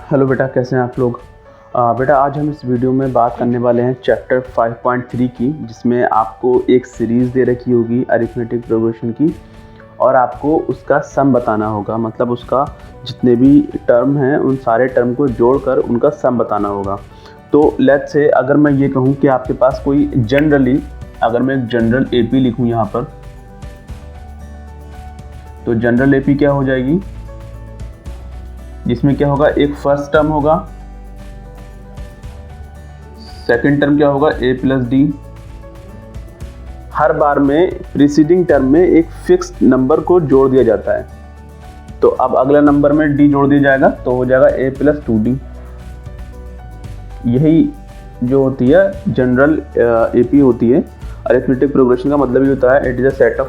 Hello बेटा, कैसे हैं आप लोग। बेटा आज हम इस वीडियो में बात करने वाले हैं चैप्टर 5.3 की, जिसमें आपको एक सीरीज़ दे रखी होगी अरिथमेटिक प्रोग्रेशन की और आपको उसका सम बताना होगा। मतलब उसका जितने भी टर्म हैं उन सारे टर्म को जोड़कर उनका सम बताना होगा। तो लेट्स से अगर मैं ये कहूँ कि आपके पास कोई जनरली, अगर मैं एक जनरल एपी लिखूँ यहाँ पर, तो जनरल एपी क्या हो जाएगी, जिसमें क्या होगा, एक फर्स्ट टर्म होगा, सेकंड टर्म क्या होगा a प्लस डी। हर बार में प्रीसीडिंग टर्म में एक फिक्स्ड नंबर को जोड़ दिया जाता है। तो अब अगला नंबर में d जोड़ दिया जाएगा तो हो जाएगा a प्लस 2d। यही जो होती है जनरल एपी होती है। अरिथमेटिक प्रोग्रेशन का मतलब ये होता है it is a set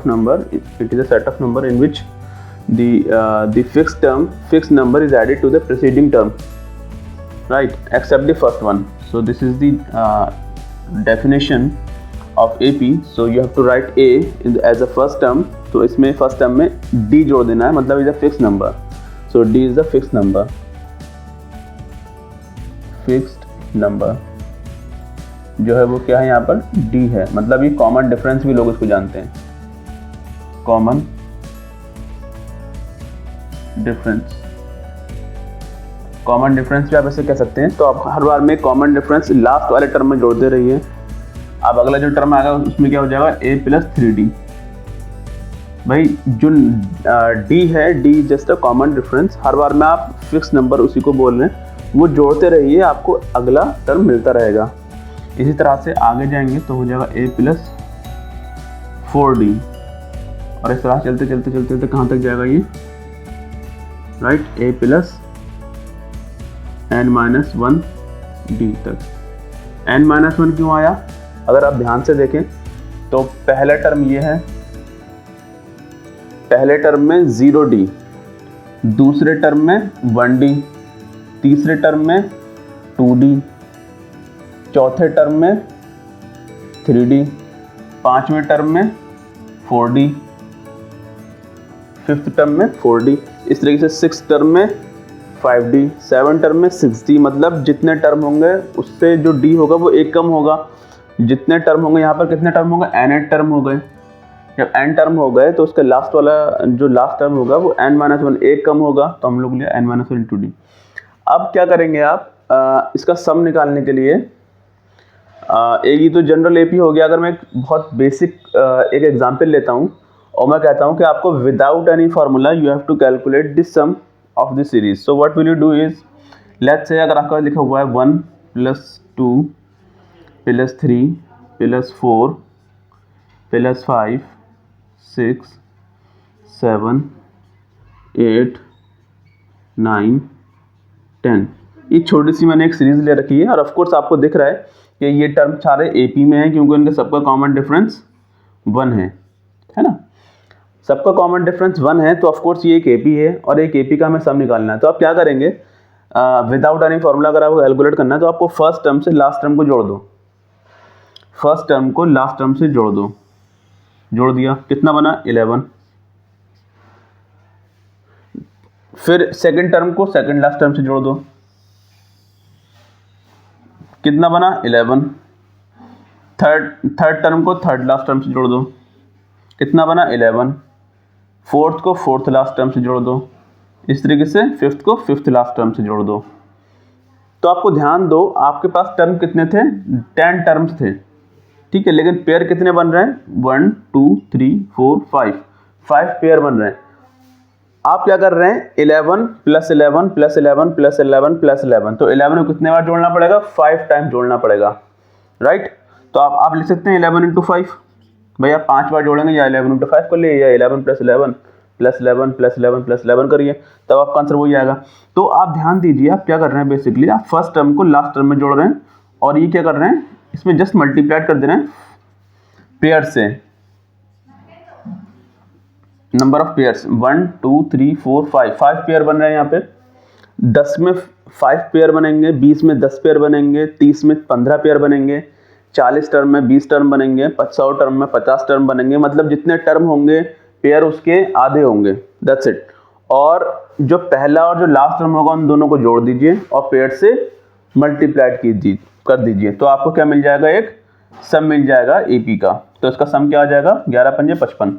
of number in which the fixed number is added to the preceding term, right, except the first one. So this is the definition of AP. So you have to write A as a first term. तो इसमें first term में D जोड़ देना है, मतलब is a fixed number. So D is the fixed number जो है वो क्या है यहाँ पर D है। मतलब ये कॉमन डिफरेंस भी लोग इसको जानते हैं, कॉमन डिफरेंस भी आप ऐसे कह सकते हैं। तो आप हर बार में कॉमन डिफरेंस लास्ट वाले टर्म में जोड़ते रहिए। अब अगला जो टर्म आएगा उसमें क्या हो जाएगा a प्लस 3d। भाई जो d है, d just a common difference. हर बार में आप फिक्स नंबर उसी को बोल रहे हैं, वो जोड़ते रहिए, आपको अगला टर्म मिलता रहेगा। इसी तरह से आगे जाएंगे तो हो जाएगा a प्लस 4d और इस तरह चलते चलते कहाँ तक जाएगा ये, right, a plus n-1 d तक। n-1 क्यों आया, अगर आप ध्यान से देखें तो पहला टर्म ये है, पहले टर्म में 0d, दूसरे टर्म में 1d, तीसरे टर्म में 2d, चौथे टर्म में 3d, पांचवें टर्म में 4d, फिफ्थ टर्म में 4d, इस तरीके से सिक्स टर्म में 5d, सेवन टर्म में 6d। मतलब जितने टर्म होंगे उससे जो d होगा वो एक कम होगा। जितने टर्म होंगे, यहाँ पर कितने टर्म होंगे, n टर्म हो गए। जब n टर्म हो गए तो उसका लास्ट वाला जो लास्ट टर्म होगा वो n-1 एक कम होगा, तो हम लोग लिया n-1 इंटू d। अब क्या करेंगे आप इसका सम निकालने के लिए, एक ये तो जनरल एपी हो गया। अगर मैं बहुत बेसिक एक एग्जाम्पल लेता हूँ और मैं कहता हूँ कि आपको without any formula you have to calculate this sum of this series. So what will you do is, let's say अगर आपका लिखा हुआ है 1 प्लस 2 प्लस 3 प्लस 4 प्लस 5 6 7 8 9 10, ये छोटी सी मैंने एक सीरीज ले रखी है। और ऑफ कोर्स आपको दिख रहा है कि ये टर्म सारे एपी में है, क्योंकि उनके सबका कॉमन डिफरेंस 1 है ना। सबका कॉमन डिफरेंस 1 है, तो ऑफ कोर्स ये एक एपी है और एक एपी का हमें सम निकालना है। तो आप क्या करेंगे, विदाउट एनी फार्मूला अगर आपको कैलकुलेट करना है तो आपको फर्स्ट टर्म से लास्ट टर्म को जोड़ दो। फर्स्ट टर्म को लास्ट टर्म से जोड़ दो, जोड़ दिया, कितना बना 11। फिर सेकंड टर्म को सेकंड लास्ट टर्म से जोड़ दो, कितना बना 11। थर्ड टर्म को थर्ड लास्ट टर्म से जोड़ दो, कितना बना 11। फोर्थ को फोर्थ लास्ट टर्म से जोड़ दो, इस तरीके से फिफ्थ को फिफ्थ लास्ट टर्म से जोड़ दो। तो आपको ध्यान दो, आपके पास टर्म कितने थे, 10 टर्म्स थे, ठीक है, लेकिन पेयर कितने बन रहे हैं, 1 2 3 4 5 पेयर बन रहे हैं। आप क्या कर रहे हैं, 11 प्लस 11 प्लस 11 प्लस 11 प्लस 11, तो 11 को कितने बार जोड़ना पड़ेगा, 5 टाइम जोड़ना पड़ेगा, राइट। तो आप लिख सकते हैं 11 इंटू 5, भैया 5 बार जोड़ेंगे, या 11 इंटू 5 कर लिए, या 11 प्लस 11 प्लस 11 प्लस 11 प्लस 11 करिए, तब आपका आंसर वही आएगा। तो आप ध्यान दीजिए, आप क्या कर रहे हैं, बेसिकली आप फर्स्ट टर्म को लास्ट टर्म में जोड़ रहे हैं, और ये क्या कर रहे हैं, इसमें जस्ट मल्टीप्लाइड कर दे रहे हैं पेयर से, नंबर ऑफ पेयर्स 1 2 3 4 5 पेयर बन रहे हैं यहाँ पे। 10 में 5 पेयर बनेंगे, 20 में 10 पेयर बनेंगे, 30 में 15 पेयर बनेंगे, 40 टर्म में 20 टर्म बनेंगे, 100 टर्म में 50 टर्म बनेंगे। मतलब जितने टर्म होंगे पेयर उसके आधे होंगे, दैट्स इट। और जो पहला और जो लास्ट टर्म होगा उन दोनों को जोड़ दीजिए और पेयर से मल्टीप्लाइड कीजिए कर दीजिए, तो आपको क्या मिल जाएगा, एक सम मिल जाएगा एपी का। तो इसका सम क्या आ जाएगा, 11 पंजे 55।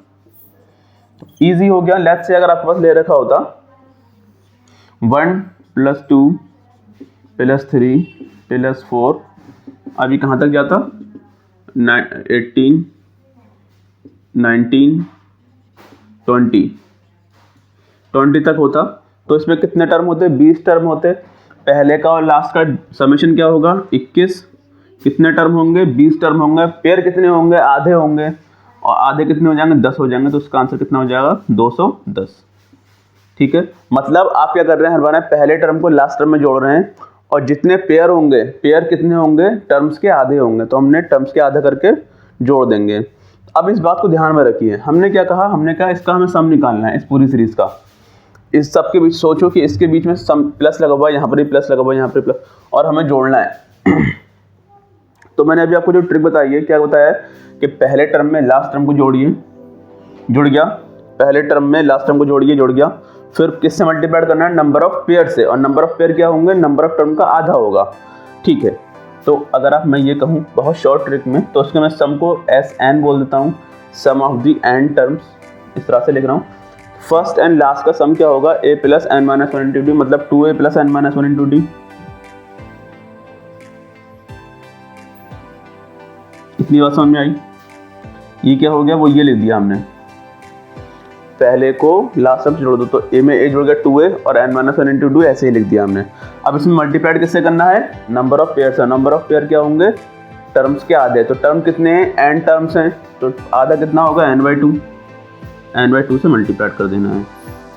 ईजी हो गया। लेट्स से अगर आपके पास ले रखा होता 1 + 2 + 3 + 4, अभी कहाँ तक जाता, 18 19 20 तक होता। तो इसमें कितने टर्म होते, 20 टर्म होते। पहले का और लास्ट का समेशन क्या होगा, 21। कितने टर्म होंगे, 20 टर्म होंगे। पेयर कितने होंगे, आधे होंगे, और आधे कितने हो जाएंगे, 10 हो जाएंगे। तो उसका आंसर कितना हो जाएगा, 210। ठीक है, मतलब आप क्या कर रहे हैं, हर बार पहले टर्म को लास्ट टर्म में जोड़ रहे हैं, और जितने पेयर होंगे, पेयर कितने होंगे, टर्म्स के आधे होंगे, तो हमने टर्म्स के आधे करके जोड़ देंगे। अब इस बात को ध्यान में रखिए, हमने क्या कहा, हमने कहा इसका हमें सम निकालना है इस पूरी सीरीज का। इस सब के बीच सोचो कि इसके बीच में सम प्लस लगा हुआ है, यहाँ पर भी प्लस लगा हुआ है, यहाँ पर प्लस, और हमें जोड़ना है। तो मैंने अभी आपको जो ट्रिक बताई है, क्या बताया है कि पहले टर्म में लास्ट टर्म को जोड़िए, जुड़ गया। पहले टर्म में लास्ट टर्म को जोड़िए, जुड़ गया। फिर किससे मल्टीप्लाइड करना है, नंबर ऑफ पेयर से, और नंबर ऑफ पेयर क्या होंगे, नंबर ऑफ टर्म का आधा होगा। ठीक है, तो अगर आप मैं ये कहूँ बहुत शॉर्ट ट्रिक में, तो उसके मैं सम को SN बोल देता हूँ, सम ऑफ द n टर्म्स, इस तरह से लिख रहा हूँ। फर्स्ट एंड लास्ट का सम क्या होगा, a + n - 1 × d, मतलब 2a + n - 1 × d। इतनी बात समझ में आई। ये क्या हो गया, वो ये लिख दिया हमने, पहले को लास्ट टर्म से जोड़ दो, तो a में a जुड़ गया 2a और n - 1 × d, ऐसे ही लिख दिया हमने। अब इसमें मल्टीप्लाइड किससे करना है, नंबर ऑफ पेयर से। नंबर ऑफ पेयर क्या होंगे, टर्म्स के आधे। तो टर्म कितने हैं, n टर्म्स हैं, तो आधा कितना होगा, n/2। n/2 से मल्टीप्लाइड कर देना है,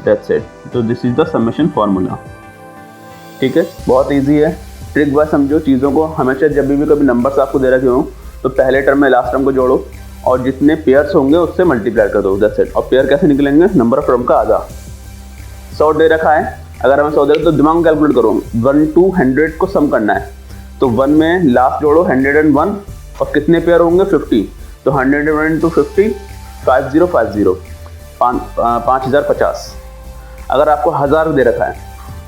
दैट्स इट। तो this is the summation formula. ठीक है, बहुत ईजी है। ट्रिक बाय समझो चीज़ों को। हमेशा जब भी कभी नंबर्स आपको दे रखे हो, तो पहले टर्म में लास्ट टर्म को जोड़ो, और जितने पेयर्स होंगे उससे मल्टीप्लाई कर दो, दैट्स इट। और पेयर कैसे निकलेंगे, नंबर ऑफ टर्म का आधा। 100 दे रखा है, अगर हमें 100 दे रखा है तो दिमाग में कैलकुलेट करो, 1 to 100 को सम करना है। तो 1 में लास्ट जोड़ो 101, और कितने पेयर होंगे, 50। तो 101 × 50, 5050, 5050। अगर आपको 1000 दे रखा है,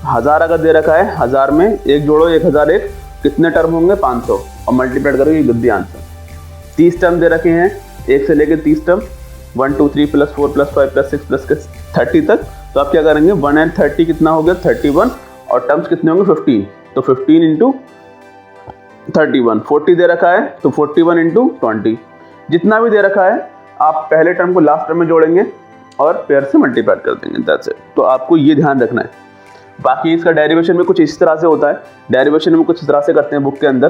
1000 अगर दे रखा है, 1000 में एक जोड़ो, 1001, कितने टर्म होंगे, 500, और मल्टीप्लाइड करो, ये गद्दी आंसर। 30 टर्म दे रखे हैं, 1 से लेकर 30 टर्म, 1 2 3 + 4 + 5 + 6 + 30 तक। तो आप क्या करेंगे, 1 and 30 कितना हो गया, 31, और टर्म्स कितने होंगे, 15। तो 15 × 31, 40 दे रखा है, तो 41 × 20। जितना भी दे रखा है, आप पहले टर्म को लास्ट टर्म में जोड़ेंगे और पेयर से मल्टीप्लाई कर देंगे, दैट्स इट। तो आपको ये ध्यान रखना है। बाकी इसका डेरिवेशन में कुछ इस तरह से होता है, डेरिवेशन में कुछ इस तरह से करते हैं बुक के अंदर।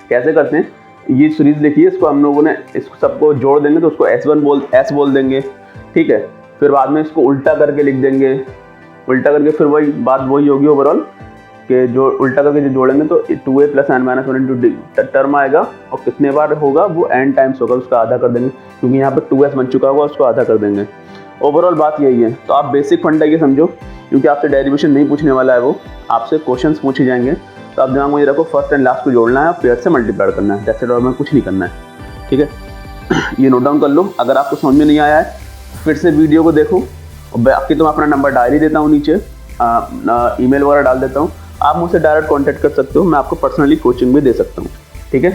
कैसे करते हैं, ये सीरीज लिखिए, इसको हम लोगों ने इसको सबको जोड़ देंगे, तो उसको S बोल देंगे। ठीक है, फिर बाद में इसको उल्टा करके लिख देंगे, उल्टा करके फिर वही बात वही होगी ओवरऑल, कि जो उल्टा करके जो जोड़ेंगे तो 2a + n - 1 × d टर्म आएगा, और कितने बार होगा, वो n टाइम्स होगा, उसका आधा कर देंगे, क्योंकि यहाँ पर 2s बन चुका होगा, उसको आधा कर देंगे। ओवरऑल बात यही है। तो आप बेसिक फंडा ये समझो, क्योंकि आपसे डेरिवेशन नहीं पूछने वाला है, वो आपसे क्वेश्चंस पूछे जाएंगे। तो आप दिमाग में ये रखो, फर्स्ट एंड लास्ट को जोड़ना है और पेयर से मल्टीप्लाई करना है, दैट्स इट, और हमें कुछ नहीं करना है। ठीक है, ये नोट डाउन कर लो। अगर आपको समझ में नहीं आया है, फिर से वीडियो को देखो, और बाकी तो मैं अपना नंबर डायरी देता हूँ, नीचे ईमेल वगैरह डाल देता हूँ, आप मुझसे डायरेक्ट कॉन्टैक्ट कर सकते हो, मैं आपको पर्सनली कोचिंग भी दे सकता हूँ। ठीक है,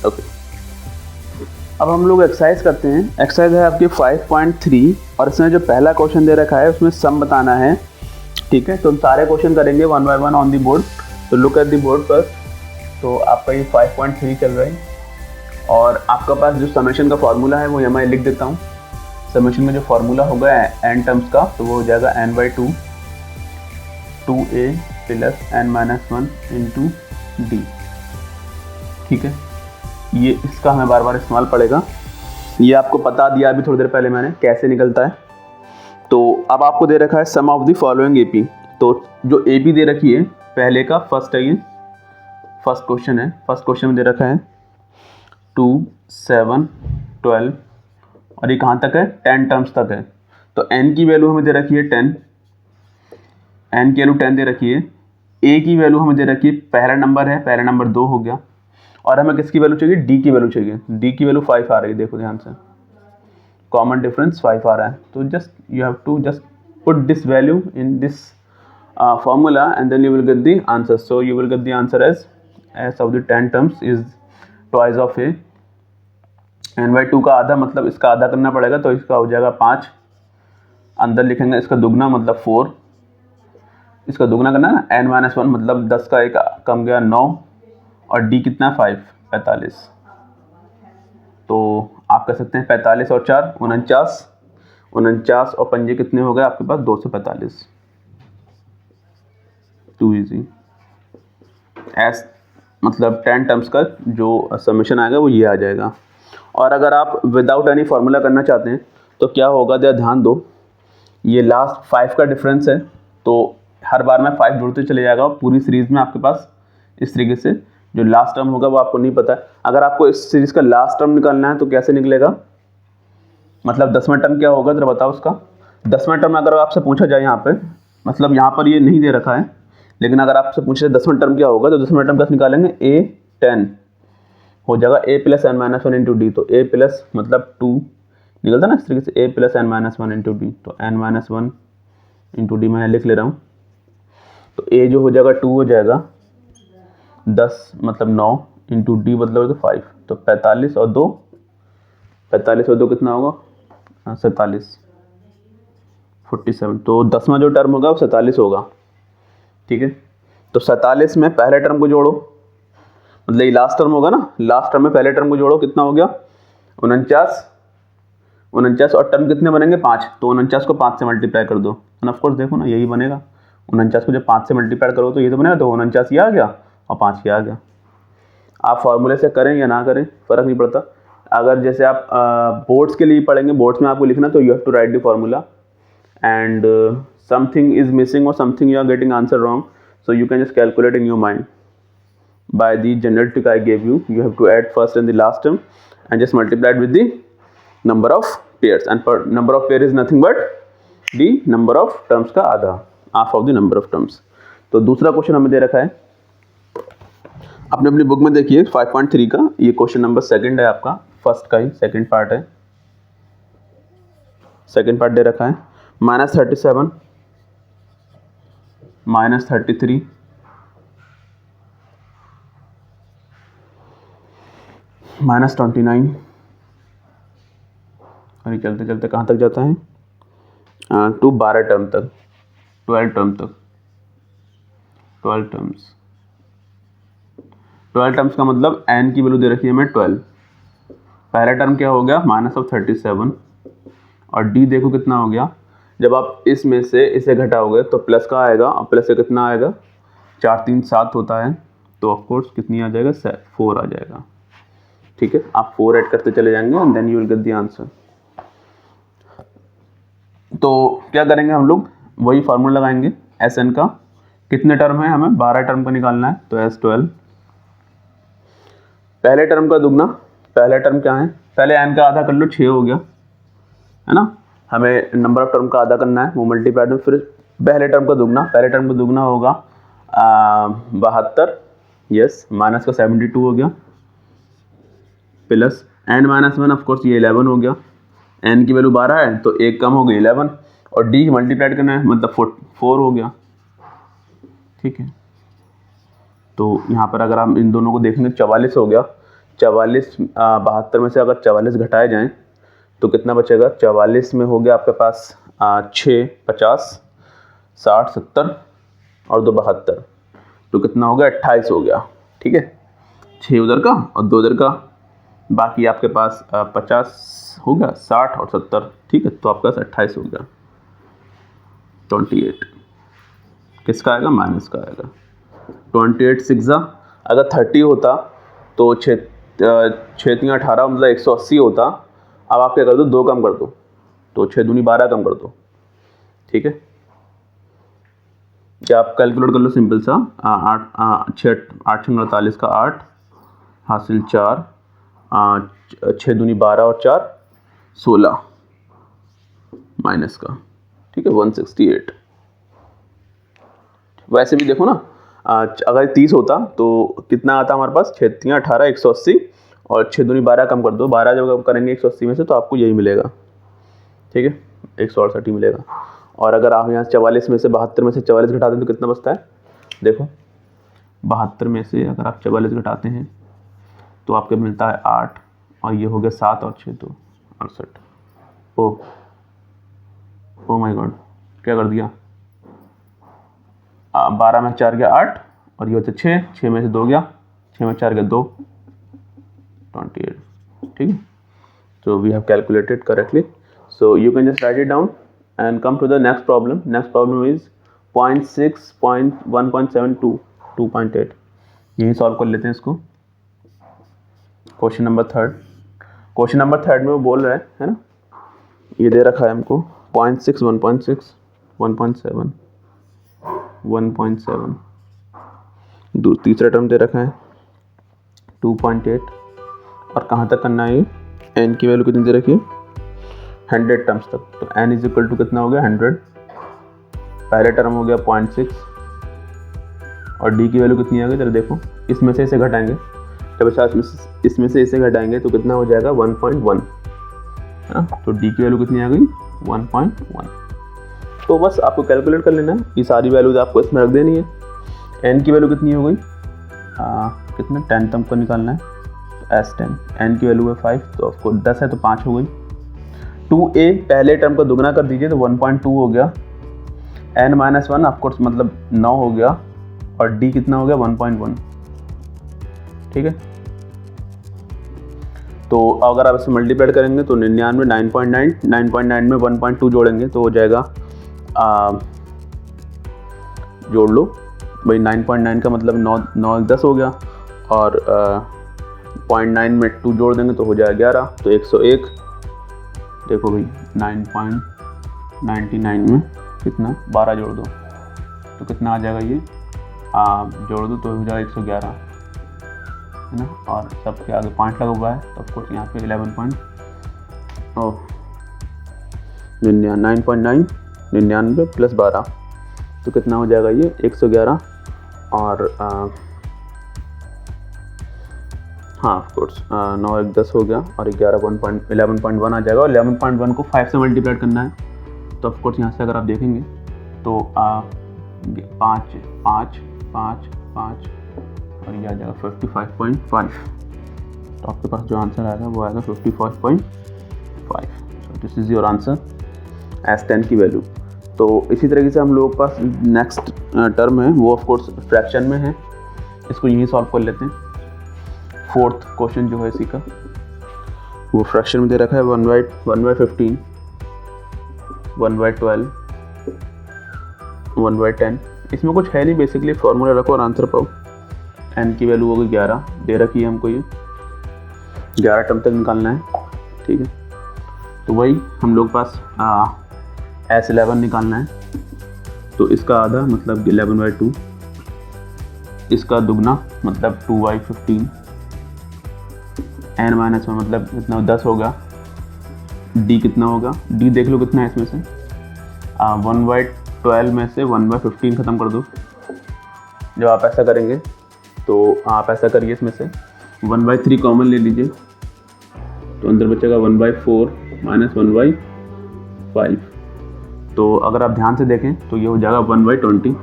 ओके। अब हम लोग एक्सरसाइज करते हैं। एक्सरसाइज है आपकी 5.3, और इसमें जो पहला क्वेश्चन दे रखा है उसमें सम बताना है। ठीक है, तो हम सारे क्वेश्चन करेंगे 1 by 1 ऑन दी बोर्ड। तो look at the board first. तो आपका ये 5.3 चल रहा है, और आपका पास जो समेशन का फार्मूला है वो यहाँ मैं लिख देता हूँ। समेशन में जो फार्मूला होगा n टर्म्स का, तो वो हो जाएगा n/2 2a + n - 1 × d। ठीक है, ये इसका हमें बार बार इस्तेमाल पड़ेगा, ये आपको बता दिया अभी थोड़ी देर पहले मैंने कैसे निकलता है। तो अब आपको दे रखा है सम ऑफ द फॉलोइंग AP। तो जो AP दे रखी है, पहले का फर्स्ट है, ये फर्स्ट क्वेश्चन है। फर्स्ट क्वेश्चन में दे रखा है 2 7 12, और ये कहाँ तक है, 10 टर्म्स तक है। तो n की वैल्यू हमें दे रखी है 10, n की वैल्यू 10 दे रखी है। a की वैल्यू हमें दे रखी है, पहला नंबर है, पहला नंबर 2 हो गया, और हमें किसकी वैल्यू चाहिए, d की वैल्यू चाहिए। d की वैल्यू 5 आ रही है, देखो ध्यान से, कॉमन डिफरेंस 5 आ रहा है। तो just you have to just put this value in this formula and then you will get the answer. So you will get the answer as s of the 10 terms is twice of a, n by 2 का आधा मतलब इसका आधा करना पड़ेगा, तो इसका हो जाएगा 5, अंदर लिखेंगे इसका दुगना मतलब 4, इसका दुगना करना है ना, n-1 मतलब 10 का एक कम गया 9, और d कितना है 5, 45। तो आप कह सकते हैं 45 और 4 49, 49 और पंजे कितने हो गए आपके पास 245। To easy. एस मतलब 10 टर्म्स का जो समेशन आएगा वो ये आ जाएगा। और अगर आप विदाउट एनी फार्मूला करना चाहते हैं तो क्या होगा, ध्यान दो, ये लास्ट 5 का डिफरेंस है, तो हर बार में 5 जुड़ते चले जाएगा पूरी सीरीज़ में आपके पास। इस तरीके से जो लास्ट टर्म होगा वो आपको नहीं पता है। अगर आपको इस सीरीज़ का लास्ट टर्म निकालना है तो कैसे निकलेगा, मतलब 10वां टर्म क्या होगा जरा बताओ उसका। 10वां टर्म अगर आपसे पूछा जाए यहाँ पे, मतलब यहाँ पर ये नहीं दे रखा है, लेकिन अगर आपसे पूछे 10वां टर्म क्या होगा तो 10वां टर्म कैसे निकालेंगे, a10 हो जाएगा a + n-1 इंटू डी। तो a प्लस मतलब 2 निकलता ना इस तरीके से, a + n-1 इंटू डी। तो n-1 इंटू डी मैं लिख ले रहा हूँ। तो a जो हो जाएगा 2 हो जाएगा 10 मतलब 9 इंटू डी मतलब 5, तो 45 और 2, 45 और 2 कितना होगा 47, 47। तो 10वां जो टर्म होगा वो 47 होगा, ठीक है। तो 47 में पहले टर्म को जोड़ो, मतलब ये लास्ट टर्म होगा ना, लास्ट टर्म में पहले टर्म को जोड़ो, कितना हो गया 49, 49 और टर्म कितने बनेंगे 5, तो 49 को 5 से मल्टीप्लाई कर दो, एंड ऑफ कोर्स देखो ना यही बनेगा। 49 को जब 5 से मल्टीप्लाई करो तो ये तो बनेगा, तो 49 ये आ गया और 5 ये आ गया। आप फॉर्मूले से करें या ना करें फ़र्क नहीं पड़ता। अगर जैसे आप बोर्ड्स के लिए पढ़ेंगे, बोर्ड्स में आपको लिखना, तो you have to write the formula and something is missing और something you are getting answer wrong, so you can just calculate in your mind by the general trick I gave you. You have to add first and the last term and just multiply it with the number of pairs, and per number of pair is nothing but the number of terms का आधा, half of the number of terms। तो दूसरा question हमें दे रखा है, आपने अपनी book में देखिए 5.3 का, ये क्वेश्चन नंबर 2 है आपका, फर्स्ट का ही सेकंड पार्ट है। सेकंड पार्ट दे रखा है -37 -33 -29, अरे चलते चलते कहाँ तक जाता है, टू 12 टर्म तक, 12 टर्म तक, 12 टर्म्स। 12 टर्म्स का मतलब n की वैल्यू दे रखी है हमें 12। पहला टर्म क्या हो गया -37 और d देखो कितना हो गया, जब आप इसमें से इसे घटाओगे तो प्लस का आएगा, और प्लस से कितना आएगा 4 3 7 होता है, तो ऑफ कोर्स कितनी आ जाएगा 4 आ जाएगा, ठीक है। आप 4 ऐड करते चले जाएंगे and then you will get the answer. तो क्या करेंगे हम लोग, वही फार्मूला लगाएंगे Sn का, कितने टर्म है हमें 12 टर्म का निकालना है, तो S12 पहले टर्म का दुगना, पहला टर्म क्या है, पहले n का आधा कर लो 6 हो गया, है ना, हमें नंबर ऑफ टर्म का आधा करना है, वो मल्टीप्लाइड में फिर पहले टर्म का दुगना, पहले टर्म का दुगना होगा 72, यस, माइनस का 72 हो गया, प्लस n-1 ऑफ कोर्स ये 11 हो गया, n की वैल्यू 12 है तो एक कम हो गई 11, और d मल्टीप्लाइड करना है मतलब 4 हो गया, ठीक है। तो यहाँ पर अगर हम इन दोनों को देखेंगे 44 हो गया, 44 72 में से अगर 44 घटाए जाएँ तो कितना बचेगा, 44 में हो गया आपके पास 6 50 60 70 और 2 72, तो कितना हो गया 28 हो गया, ठीक है। 6 उधर का और 2 उधर का, बाकी आपके पास 50 हो गया 60 और 70, ठीक है। तो आपके पास 28 हो गया, 28 किसका आएगा, माइनस का आएगा। 28 6 अगर 30 होता तो 6 3 18 मतलब 180 होता। अब आप क्या कर दो, 2 कम कर दो, तो 6 दूनी 12 कम कर दो, ठीक है। क्या आप कैलकुलेट कर लो सिंपल सा, 8 6 48 का 8 हासिल 4, 6 दूनी 12 और 4 16 माइनस का, ठीक है 168। वैसे भी देखो ना, अगर 30 होता तो कितना आता हमारे पास, 6 3 18 180 और 6 दूनी 12 कम कर दो, 12 जब कम करेंगे 180 में से तो आपको यही मिलेगा, ठीक है 168 मिलेगा। और अगर आप यहाँ 44 में से 72 में से 44 घटाते हैं तो कितना बचता है, देखो 72 में से अगर आप 44 घटाते हैं तो आपको मिलता है 8, और ये हो गया 7 और 6 तो 68। ओ माय गॉड, क्या कर दिया, 12 में 4 गया 8, और ये होता है 6 में से 2 गया, 6 में 4 गया 2, 28। ठीक है, so we have calculated correctly, so you can just write it down and come to the next problem. Next problem is 0.6, 1.72, 2.8। यही सॉल्व कर लेते हैं इसको। क्वेश्चन नंबर थर्ड में वो बोल रहा है ना, ये दे रखा है हमको 0.6, 1.6, 1.7, 1.7, तीसरा टर्म दे रखा है 2.8, और कहाँ तक करना है, एन की वैल्यू कितनी दे रखी है, 100 टर्म्स तक। तो n इज इक्वल टू कितना हो गया 100, पहले टर्म हो गया 0.6, और d की वैल्यू कितनी आ गई, जरा देखो, इसमें से इसे घटाएंगे, जब इसमें से इसे घटाएंगे तो कितना हो जाएगा 1.1, तो d की वैल्यू कितनी आ गई 1.1। तो बस आपको कैलकुलेट कर लेना है, ये सारी वैल्यूज आपको इसमें रख देनी है। n की वैल्यू कितनी हो गई, कितना 10 तक को निकालना है, S10, n की वैल्यू है 5, तो आपको 10 है तो 5 हो गई। 2a पहले टर्म को दुगना कर दीजिए तो 1.2 हो गया, n-1 ऑफकोर्स मतलब 9 हो गया, और d कितना हो गया 1.1। ठीक है, तो अगर आप इसे मल्टीप्लाई करेंगे तो 99, 9.9 में 1.2 जोड़ेंगे तो हो जाएगा, जोड़ लो भाई, 9.9 का मतलब 9 10 हो गया, और 0.9 में 2 जोड़ देंगे तो हो जाएगा 11, तो 101। देखो भाई 9.99 में कितना 12 जोड़ दो तो कितना आ जाएगा, ये जोड़ दो तो हो जाएगा 111, है ना, और सबके आगे 5 लगा हुआ है, तो ऑफकोर्स यहाँ पे 9.9 प्लस 12 तो कितना हो जाएगा, ये 111, और हाँ ऑफकोर्स 9 1 10 हो गया, और 11.1 आ जाएगा, और 11.1 को 5 से मल्टीप्लाई करना है, तो ऑफकोर्स यहाँ से अगर आप देखेंगे तो 5 5 5 5 और ये आ जाएगा 55.5, तो आपके पास जो आंसर आएगा वो आएगा 55.5। So this is your answer S10 की वैल्यू। तो इसी तरीके से हम लोगों के पास नेक्स्ट टर्म है, वो ऑफकोर्स फ्रैक्शन में है, इसको यहीं सॉल्व कर लेते हैं। फोर्थ क्वेश्चन जो है इसी का, वो फ्रैक्शन में दे रखा है 1/15, 1/12, 1/10। इसमें कुछ है नहीं, बेसिकली फॉर्मूला रखो और आंसर पाओ। n की वैल्यू होगी 11 दे रखी है हमको, ये 11 टर्म तक निकालना है। ठीक है, तो वही हम लोग पास S11 निकालना है, तो इसका आधा मतलब 11/2, इसका दुगना मतलब 2/15, n-1 मतलब कितना 10 होगा, d कितना होगा, d देख लो कितना है इसमें से, 1/12 में से 1/15 ख़त्म कर दो। जब आप ऐसा करेंगे तो आप ऐसा करिए, इसमें से 1/3 कॉमन ले लीजिए, तो अंदर बचेगा 1/4 माइनस 1/5। तो अगर आप ध्यान से देखें तो ये हो जाएगा 1/20,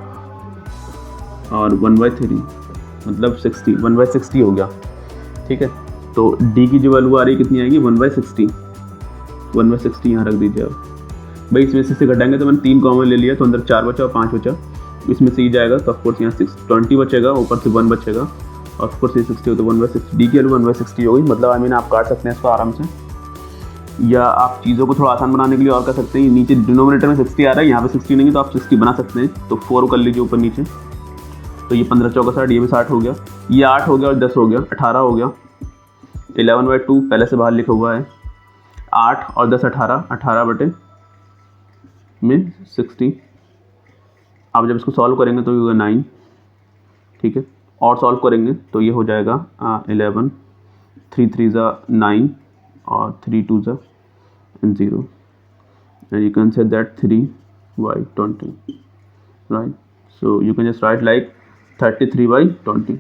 और 1/3 मतलब 60, 1/60 हो गया। ठीक है, तो d की जो वैल्यू आ रही है कितनी आएगी 1/60, 1/60 यहाँ रख दीजिए आप। भाई इसमें से घटाएंगे तो मैंने 3 कॉमन ले लिया, तो अंदर 4 बचा और 5 बचा, इसमें से ही जाएगा, तो ऑफकोर्स यहाँ 20 बचेगा, ऊपर से 1 बचेगा, और ऑफकोर्स ये 60 हो तो 1/60, डी की वैल्यू 1/60 हो गई। मतलब आप काट सकते हैं इसको आराम से, या आप चीज़ों को थोड़ा आसान बनाने के लिए और कर सकते हैं, नीचे डिनोमिनेटर में 60 आ रहा है, यहाँ पे 60 नहीं है, तो आप 60 बना सकते हैं, तो 4 कर लीजिए ऊपर नीचे, तो ये 15 चौका 60, ये भी 60 हो गया, ये 8 हो गया और 10 हो गया, 18 हो गया। 11/2 पहले से बाहर लिखा हुआ है, 8 और 10 18, 18 बटे में 60। आप जब इसको सॉल्व करेंगे तो ये होगा 9। ठीक है, और सॉल्व करेंगे तो ये हो जाएगा 11, 3 3 9 और 3 2 0, and you can say that 3/20, right? So you can just write like 33/20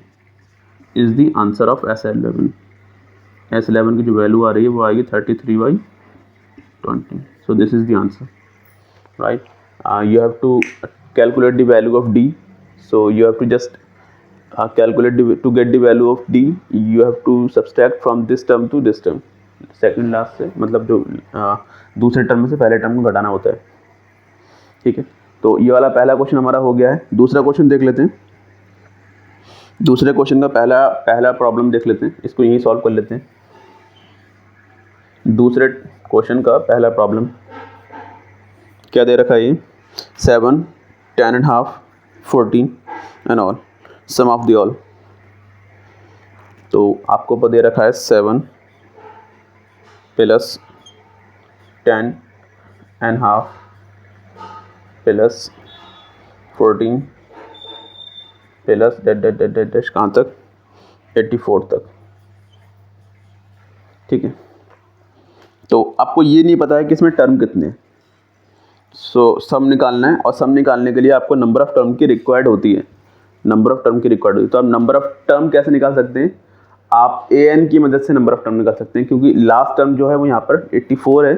is the answer of S11. S11 की जो वैल्यू आ रही है वो आएगी 33/20. So this is the answer, right? you have to calculate the value of d, so you have to just calculate to get the value of d, you have to subtract from this term to this term, second last से, मतलब जो दूसरे term में से पहले term को घटाना होता है, ठीक है। तो ये वाला पहला क्वेश्चन हमारा हो गया है। दूसरा क्वेश्चन देख लेते हैं। दूसरे क्वेश्चन का पहला प्रॉब्लम देख लेते हैं, इसको यहीं सॉल्व कर लेते हैं। दूसरे क्वेश्चन का पहला प्रॉब्लम क्या दे रखा है, ये 7, 10.5, 14 and all, sum of the all. तो आपको दे रखा है 7 प्लस 10.5 प्लस 14 प्लस डैश कहाँ तक, 84 तक, ठीक है। तो आपको ये नहीं पता है कि इसमें टर्म कितने हैं, सो सम निकालना है, और सम निकालने के लिए आपको नंबर ऑफ़ टर्म की रिक्वायर्ड होती है, नंबर ऑफ़ टर्म की रिक्वायर्ड होती है। तो आप नंबर ऑफ़ टर्म कैसे निकाल सकते हैं, आप an की मदद से नंबर ऑफ़ टर्म निकाल सकते हैं, क्योंकि लास्ट टर्म जो है वो यहाँ पर 84 है,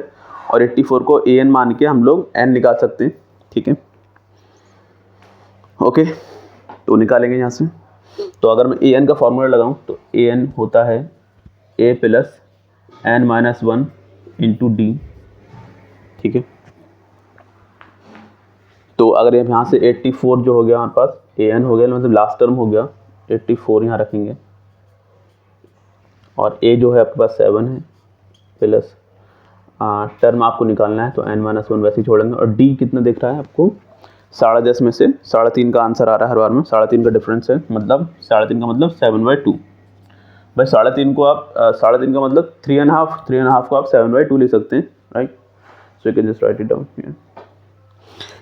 और 84 को an मान के हम लोग n निकाल सकते हैं, ठीक है। ओके, तो निकालेंगे यहाँ से। तो अगर मैं an का फॉर्मूला लगाऊँ तो an होता है a plus n-1 into D, ठीक है। तो अगर यहाँ से 84 जो हो गया हमारे पास, an हो गया, मतलब लास्ट टर्म हो गया, 84 यहाँ रखेंगे, और a जो है आपके पास 7 है, प्लस टर्म आपको निकालना है तो n-1 वैसे ही छोड़ेंगे, और d कितना दिख रहा है आपको, 10.5 में से 3.5 का आंसर आ रहा है हर बार में, 3.5 का डिफरेंस है, मतलब 3.5 का मतलब 7/2। भाई 3.5 को आप 3.5 का मतलब 3.5 को आप 7/2 ले सकते हैं, right. So you can just write it down here.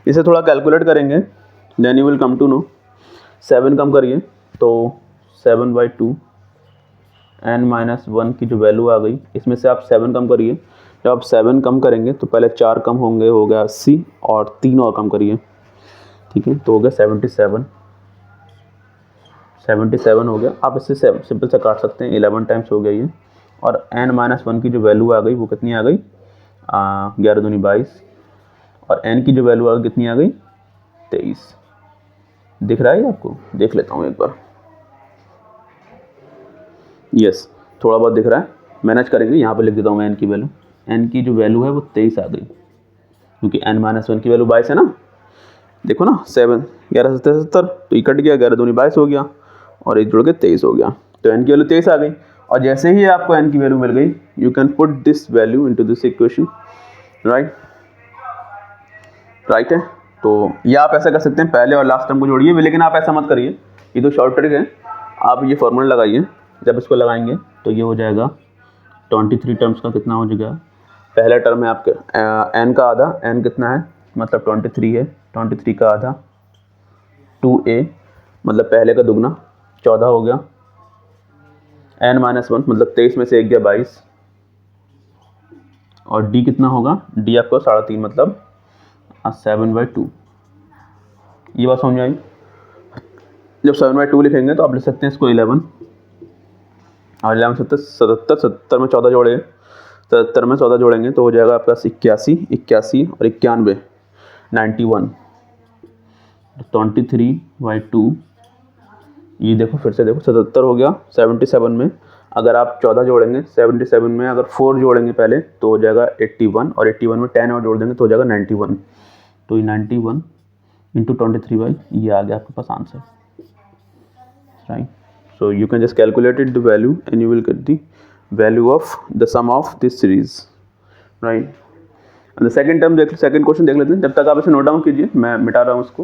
इसे थोड़ा कैलकुलेट करेंगे, then you will come to know. 7 कम करिए तो 7/2, n-1 की जो वैल्यू आ गई, इसमें से आप 7 कम करिए। जब आप 7 कम करेंगे तो पहले 4 कम होंगे, हो गया 80, और 3 और कम करिए, ठीक है, तो हो गया 77 हो गया। आप इससे सिंपल से काट सकते हैं, 11 टाइम्स हो गया ये, और n-1 की जो वैल्यू आ गई वो कितनी आ गई, 11 दूनी 22, और n की जो वैल्यू आ गई कितनी आ गई, 23। दिख रहा है आपको, देख लेता हूँ एक बार। यस, थोड़ा बहुत दिख रहा है, मैनेज करेंगे। यहाँ पे लिख देता हूँ मैं n की वैल्यू, n की जो वैल्यू है वो 23 आ गई, क्योंकि n-1 की वैल्यू 22 है ना। देखो ना, 7 11 77, तो ये कट गया, 11 दूनी 22 हो गया, और एक जुड़ के 23 हो गया, तो n की वैल्यू 23 आ गई। और जैसे ही आपको n की वैल्यू मिल गई, you can put this value into this equation, right है। तो ये आप ऐसा कर सकते हैं, पहले और लास्ट टर्म को जोड़िए, लेकिन आप ऐसा मत करिए, ये तो शॉर्ट ट्रिक है। आप ये फॉर्मूला लगाइए, जब इसको लगाएंगे तो ये हो जाएगा 23 टर्म्स का कितना हो जाएगा, पहला टर्म है आपके n का आधा, n कितना है, मतलब 23 है, 23 का आधा 2a, मतलब पहले का दुगना 14 हो गया, n-1 मतलब 23 में से 1 गया 22, और d कितना होगा, d आपको 3.5 मतलब 7/2। ये बात समझ आई। जब 7/2 लिखेंगे तो आप लिख सकते हैं इसको 11, और 11 77 में 14 जोड़े, 77 में 14 जोड़ेंगे तो हो जाएगा आपका 81 और 91, 91। 23/2, ये देखो फिर से देखो, 77 हो गया, 77 में अगर आप 14 जोड़ेंगे, 77 में अगर 4 जोड़ेंगे पहले तो हो जाएगा 81, और 81 में 10 और जोड़ देंगे तो हो जाएगा 91। तो ये 91 इंटू 23 ये आ गया आपके पास answer, right. So you can just calculate it the value and you will get the value of the sum of this series, right. And the second question देख लेते हैं, जब तक आप इसे नोट डाउन कीजिए, मैं मिटा रहा हूँ उसको,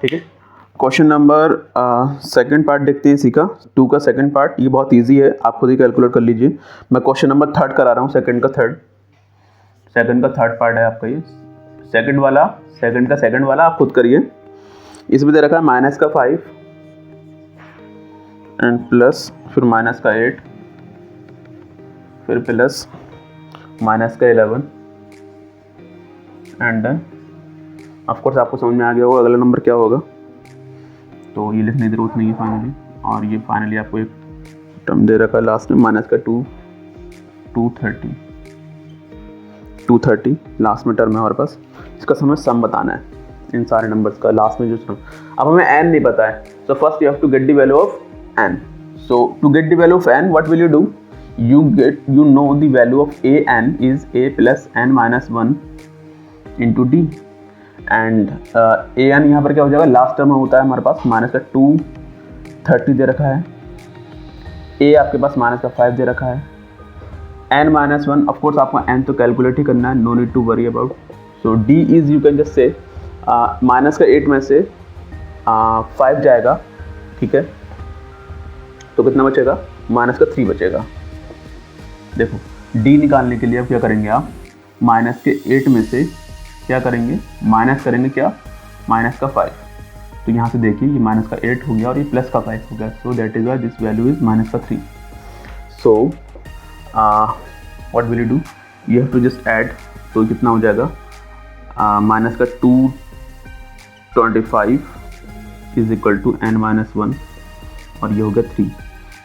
ठीक है। क्वेश्चन नंबर सेकंड पार्ट देखते हैं इसी का, 2 का सेकंड पार्ट। ये बहुत इजी है, आप खुद ही कैलकुलेट कर लीजिए। मैं क्वेश्चन नंबर 3 करा रहा हूँ, सेकंड का थर्ड पार्ट है आपका ये। सेकंड का सेकंड वाला आप खुद करिए। इसमें दे रखा है माइनस का 5 एंड प्लस, फिर माइनस का 8, फिर प्लस माइनस का 11, एंड देन ऑफ कोर्स आपको समझ में आ गया होगा अगला नंबर क्या होगा, तो ये लिखने की जरूरत नहीं है फाइनली। और ये फाइनली आपको एक टर्म दे रखा है लास्ट में, माइनस का 230 लास्ट में टर्म है हमारे पास। इसका समय सम बताना है, इन सारे नंबर्स का लास्ट में जो सम। अब हमें n नहीं पता है, so first you have to get the value of n. So to get the value of n, what will you do? You know the value of an is a plus n minus 1 into d. And an यहाँ पर क्या हो जाएगा, last term में होता है हमारे पास minus का 230 दे रखा है, a आपके पास माइनस का 5 दे रखा है, n माइनस 1, ऑफकोर्स आपको n तो कैलकुलेट ही करना है, no need to worry about. So d is, you can just say minus का 8 में से 5 जाएगा, ठीक है, तो कितना बचेगा, माइनस का 3 बचेगा. देखो d निकालने के लिए अब क्या करेंगे आप, माइनस के 8 में से क्या करेंगे, माइनस करेंगे क्या, माइनस का 5. तो यहाँ से देखिए ये माइनस का 8 हो गया और ये प्लस का 5 हो गया, so that is why this value is minus का 3. So what will you do, you have to just add. तो कितना हो जाएगा, माइनस का 225 is equal to n minus 1 और ये हो गया 3.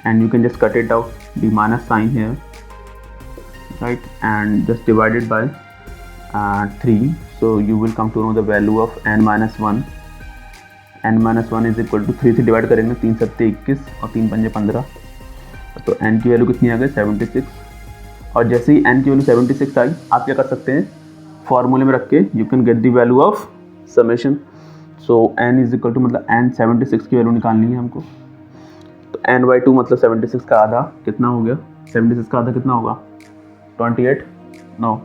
And you can just cut it out, the minus sign here, right, and just divided by 3, so you will come to know the value of n minus 1. n minus 1 is equal to 3 से divide करेंगे, 3 सत्ते 21 और 3 पंजे 15, तो n की value कितनी आ गई, 76. और जैसे ही n की वैल्यू 76 आई, आप क्या कर सकते हैं, फॉर्मूले में रख के you can get the value of summation. So n is equal to, मतलब n 76 की वैल्यू निकालनी है हमको, तो n/2 मतलब 76 का आधा कितना हो गया, 76 का आधा कितना होगा, 28, नो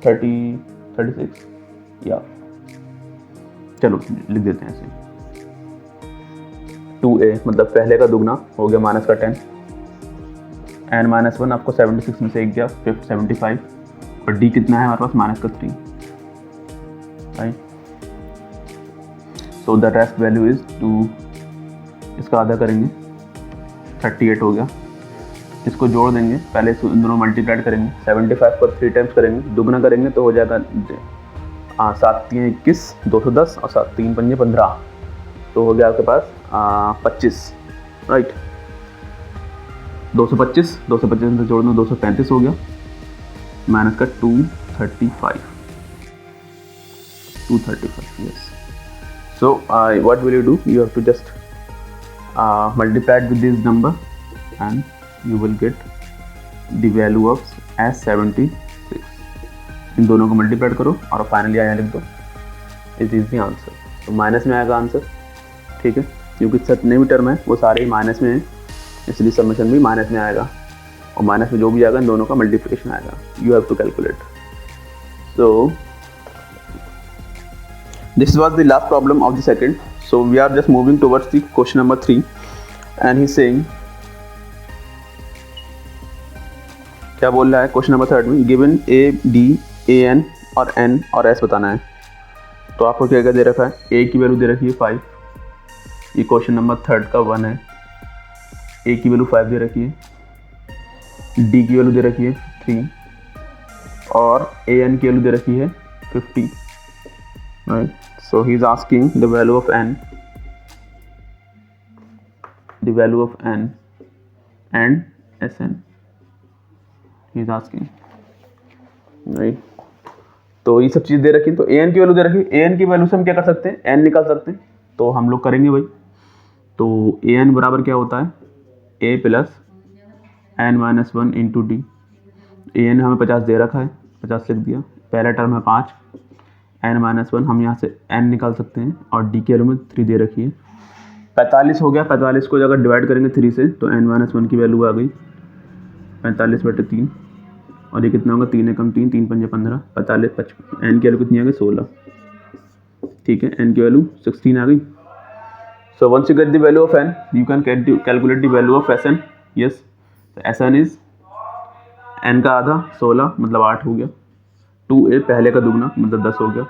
36, या चलो लिख देते हैं ऐसे. 2a मतलब पहले का दुगना हो गया माइनस का 10, n माइनस 1 आपको 76 में से एक गया 75, और d कितना है हमारे पास, माइनस का 3, right. So the rest value is 2, इसका आधा करेंगे 38 हो गया, इसको जोड़ देंगे, पहले इन दोनों मल्टीप्लाइड करेंगे, 75 पर 3 टाइम्स करेंगे, दुगना करेंगे तो हो जाएगा 7 3 21 210 और 7 3 पंजे 15, तो हो गया आपके पास 25, राइट. 225 से जोड़ दो 235 हो गया, माइनस का 235, yes. So what will you do, you have to just multiplied with this number and you will get the value of as 76. इन दोनों को मल्टीप्लाइड करो और फाइनली यहाँ लिख दो, इट इज द आंसर. तो माइनस में आएगा आंसर, ठीक है, क्योंकि जितने भी टर्म है वो सारे ही माइनस में है, इसलिए समेशन भी माइनस में आएगा, और माइनस में जो भी आएगा इन दोनों का मल्टीप्लिकेशन आएगा. You have to calculate. So this was the last problem of the second. So we are just moving towards the question number 3 and he saying, क्या बोल रहा है क्वेश्चन नंबर 3 में, given a d a n और n और s बताना है. तो आपको क्या क्या दे रखा है, a की वैल्यू दे रखी है 5, ये क्वेश्चन नंबर 3 का 1 है, a की वैल्यू 5 दे रखी है, d की वैल्यू दे रखी है 3 और a n की वैल्यू दे रखी है 50, right. So he is asking the value of n, the value of n and sn he is asking, right. तो ये सब चीज़ दे रखी, तो an की वैल्यू दे रखी, an की वैल्यू से हम क्या कर सकते हैं, n निकाल सकते हैं, तो हम लोग करेंगे भाई. तो an बराबर क्या होता है, a plus n minus 1 into D. an हमें 50 दे रखा है, 50 लिख दिया, पहला टर्म है 5, n माइनस 1 हम यहाँ से n निकाल सकते हैं, और d की वैल्यू में 3 दे रखी है, 45 हो गया. 45 को अगर डिवाइड करेंगे 3 से तो n माइनस 1 की वैल्यू आ गई 45/3, और ये कितना होगा, 3 कम 3 3 पंजे 15, 45 55, n की वैल्यू कितनी आ गई 16, ठीक है, n की वैल्यू 16 आ गई. So once you get the value of n, you can calculate the value of sn. Yes, sn is n का आधा 16 मतलब 8 हो गया, 2a पहले का दुगना मतलब 10 हो गया,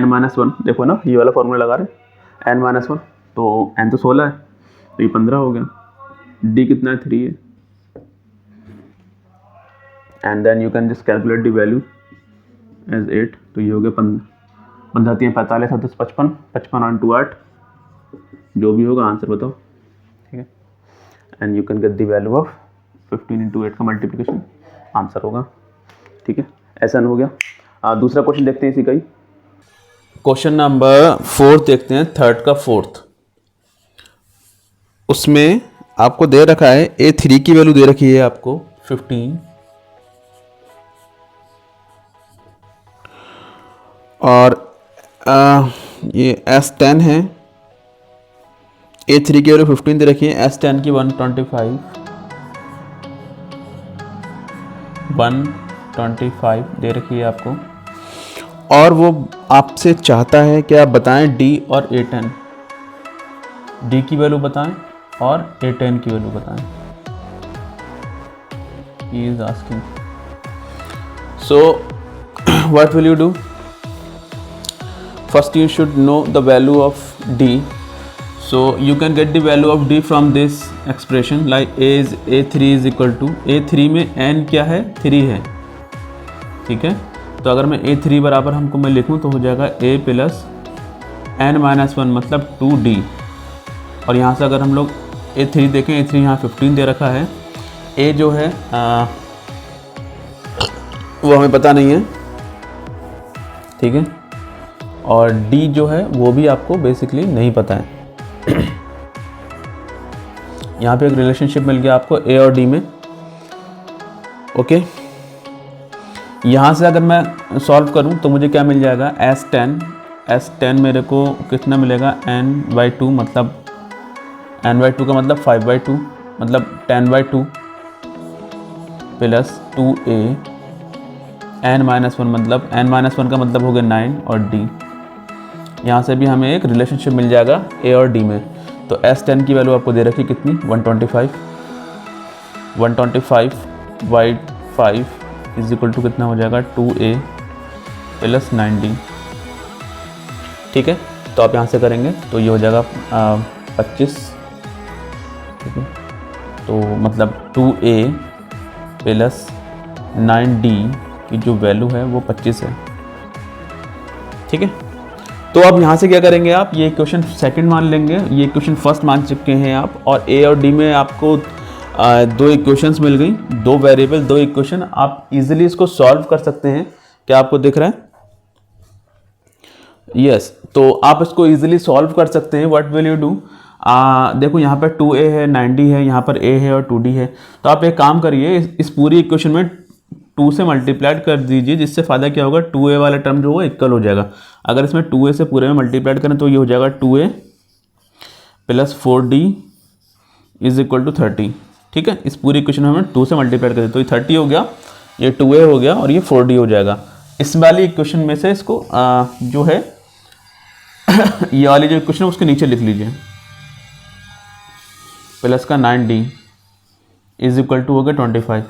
n माइनस 1, देखो ना ये वाला फॉर्मूला लगा रहे, n माइनस 1, तो n तो 16 है तो ये 15 हो गया, d कितना है 3 है, and then you can just calculate the value as 8, तो ये हो गया 15 3 45 और 10 55, 55 और 2 8, जो भी होगा आंसर बताओ, ठीक है. And you can get the value of 15 into 8 का मल्टीप्लिकेशन, आंसर होगा, ठीक है. ऐसा हो गया. दूसरा क्वेश्चन देखते हैं इसी का ही. क्वेश्चन नंबर 4 देखते हैं, थर्ड का फोर्थ। उसमें आपको दे रखा है A3 की वैल्यू दे रखी है आपको 15 और ये S10 है। A3 की वैल्यू 15 दे रखी है, S10 की 125 दे रखी है आपको, और वो आपसे चाहता है कि आप बताएं D और A10, D की वैल्यू बताएं और A10 की वैल्यू बताएं। He is asking. So what will you do? First you should know the value of D. So you can get the value of D from this expression, like A3 is equal to, A3 में n क्या है, 3 है, ठीक है। तो अगर मैं A3 बराबर हमको मैं लिखूँ तो हो जाएगा A प्लस n-1 मतलब 2D। और यहाँ से अगर हम लोग A3 देखें, A3 यहाँ 15 दे रखा है, A जो है वो हमें पता नहीं है, ठीक है, और D जो है वो भी आपको बेसिकली नहीं पता है। यहाँ पे एक रिलेशनशिप मिल गया आपको A और D में, ओके। यहाँ से अगर मैं सॉल्व करूँ तो मुझे क्या मिल जाएगा, S10 मेरे को कितना मिलेगा, n/2 मतलब n/2 का मतलब 5/2 मतलब 10/2 प्लस 2A n-1 मतलब n-1 का मतलब हो गया 9 और D। यहाँ से भी हमें एक रिलेशनशिप मिल जाएगा A और D में। तो S10 की वैल्यू आपको दे रखी कितनी, 125 बाई 5 इज इक्वल टू कितना हो जाएगा, 2A प्लस 9D, ठीक है। तो आप यहाँ से करेंगे तो ये हो जाएगा 25, ठीक है। तो मतलब 2A प्लस 9D की जो वैल्यू है वो 25 है, ठीक है। तो अब यहाँ से क्या करेंगे आप, ये इक्वेशन सेकंड मान लेंगे, ये इक्वेशन फर्स्ट मान चुके हैं आप, और A और D में आपको दो इक्वेशंस मिल गई, दो वेरिएबल, दो इक्वेशन। आप इजीली इसको सॉल्व कर सकते हैं। क्या आपको दिख रहा है? यस, तो आप इसको इजीली सॉल्व कर सकते हैं। व्हाट विल यू डू, देखो यहाँ पर 2A है, 9D है, यहाँ पर A है और 2D है। तो आप एक काम करिए, इस पूरी इक्वेशन में 2 से मल्टीप्लाइड कर दीजिए, जिससे फ़ायदा क्या होगा, 2A वाला टर्म जो होगा इक्वल हो जाएगा। अगर इसमें 2A से पूरे में मल्टीप्लाइड करें तो ये हो जाएगा 2A plus 4D is equal to 30, ठीक है। इस पूरी इक्वेशन में हमें 2 से मल्टीप्लाइड करें तो ये 30 हो गया, ये 2A हो गया और ये 4D हो जाएगा। इस वाली इक्वेशन में से इसको जो है ये वाली जो इक्वेशन है उसके नीचे लिख लीजिए, प्लस का 9D इज इक्वल टू हो गया 25।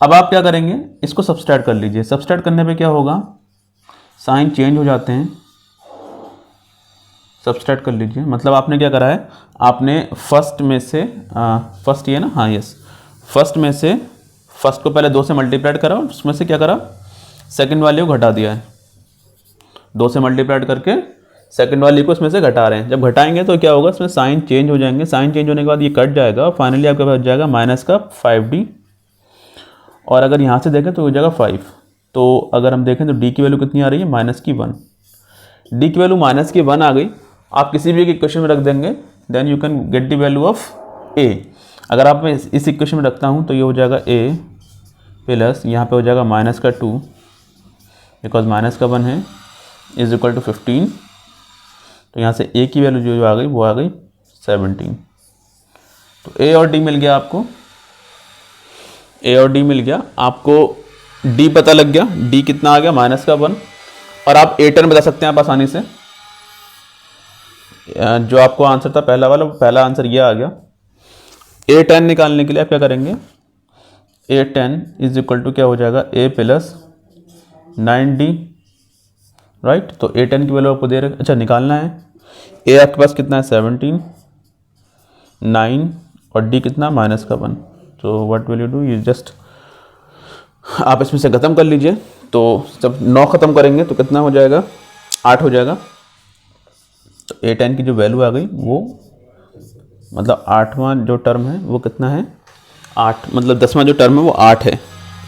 अब आप क्या करेंगे, इसको सब्सट्रैक्ट कर लीजिए। सब्सट्रैक्ट करने पे क्या होगा, साइन चेंज हो जाते हैं। सब्सट्रैक्ट कर लीजिए, मतलब आपने क्या करा है, आपने फर्स्ट में से फर्स्ट ये ना, हाँ यस, फर्स्ट में से फर्स्ट को पहले 2 से मल्टीप्लाइड करा और उसमें से क्या करा, सेकंड वाले को घटा दिया है। 2 से मल्टीप्लाइड करके सेकंड वाली को इसमें से घटा रहे हैं। जब घटाएंगे तो क्या होगा, इसमें साइन चेंज हो जाएंगे। साइन चेंज होने के बाद ये कट जाएगा और फाइनली आपके पास जाएगा माइनस का 5D, और अगर यहाँ से देखें तो हो जाएगा 5। तो अगर हम देखें तो D की वैल्यू कितनी आ रही है, -1। D की वैल्यू -1 आ गई। आप किसी भी इक्वेशन में रख देंगे, then you can get the value of A। अगर आप मैं इस इक्वेशन में रखता हूँ तो ये हो जाएगा A प्लस यहाँ पे हो जाएगा -2 बिकॉज -1 है इज इक्वल टू 15। तो यहाँ से A की वैल्यू जो आ गई वो आ गई 17। तो A और D मिल गया आपको, A और D मिल गया आपको। D पता लग गया, D कितना आ गया, -1। और आप A10 बता सकते हैं आप आसानी से। जो आपको आंसर था पहला वाला, पहला आंसर ये आ गया। A10 निकालने के लिए आप क्या करेंगे, A10 इज इक्वल टू क्या हो जाएगा, A प्लस 9D, राइट। तो A10 की वैल्यू आपको दे रहे, अच्छा निकालना है। A आपके पास कितना है, 17, 9 और D कितना, -1। तो what will you do, you just आप इसमें से ख़त्म कर लीजिए। तो जब 9 ख़त्म करेंगे तो कितना हो जाएगा, 8 हो जाएगा। तो A10 की जो वैल्यू आ गई वो मतलब 8वां जो टर्म है वो कितना है, 8, मतलब 10वां जो टर्म है वो 8 है।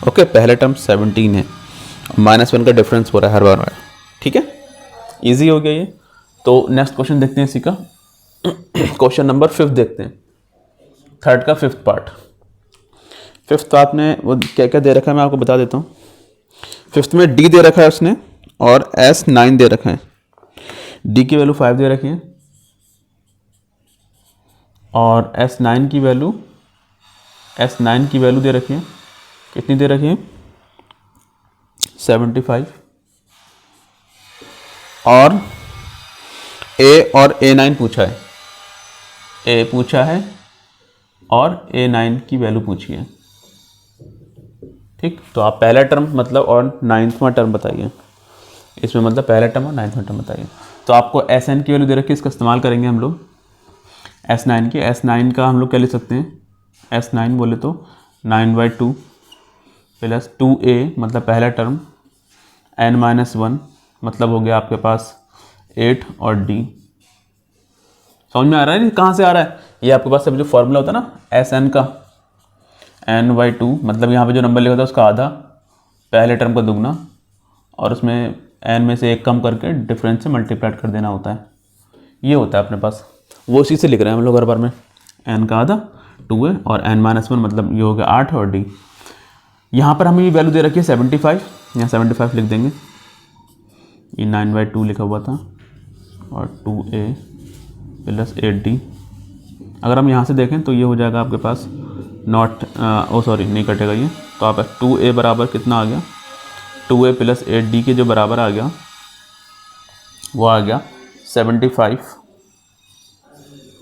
ओके, पहले टर्म 17 है, -1 का डिफरेंस हो रहा है हर बार, ठीक है। इजी हो गया ये। तो नेक्स्ट क्वेश्चन देखते हैं इसी का। क्वेश्चन नंबर 5 देखते हैं, थर्ड का 5th पार्ट। 5th पार्ट में वो क्या क्या दे रखा है मैं आपको बता देता हूँ। 5th में डी दे रखा है उसने और S9 दे रखा है। डी की वैल्यू 5 दे रखी है और S9 की वैल्यू दे रखी है, कितनी दे रखी है 75। और ए और A9 पूछा है, ए पूछा है और A9 की वैल्यू पूछी है। ठीक, तो आप पहला टर्म मतलब और 9वां टर्म बताइए, इसमें मतलब पहला टर्म और 9वां टर्म बताइए। तो आपको SN की वैल्यू दे रखी है, इसका इस्तेमाल करेंगे हम लोग S9 की। S9 का हम लोग क्या लिख सकते हैं, S9 बोले तो 9/2 प्लस 2A मतलब पहला टर्म, n-1 मतलब हो गया आपके पास 8 और D। समझ में आ रहा है कहाँ से आ रहा है? ये आपके पास सब जो फॉर्मूला होता है ना SN का, n/2 मतलब यहाँ पे जो नंबर लिखा होता है उसका आधा, पहले टर्म का दुगना, और उसमें n में से एक कम करके डिफरेंस से मल्टीप्लाइड कर देना होता है। ये होता है अपने पास, वो उसी से लिख रहे हैं हम लोग हर बार में। n का आधा 2A और n-1 मतलब ये हो गया 8 और D। यहाँ पर हमें ये वैल्यू दे रखी है 75, यहाँ 75 लिख देंगे। ये 9/2 लिखा हुआ था और 2A प्लस 8D। अगर हम यहाँ से देखें तो ये हो जाएगा आपके पास नहीं कटेगा ये, तो आप 2A बराबर कितना आ गया, 2A प्लस 8D के जो बराबर आ गया वो आ गया 75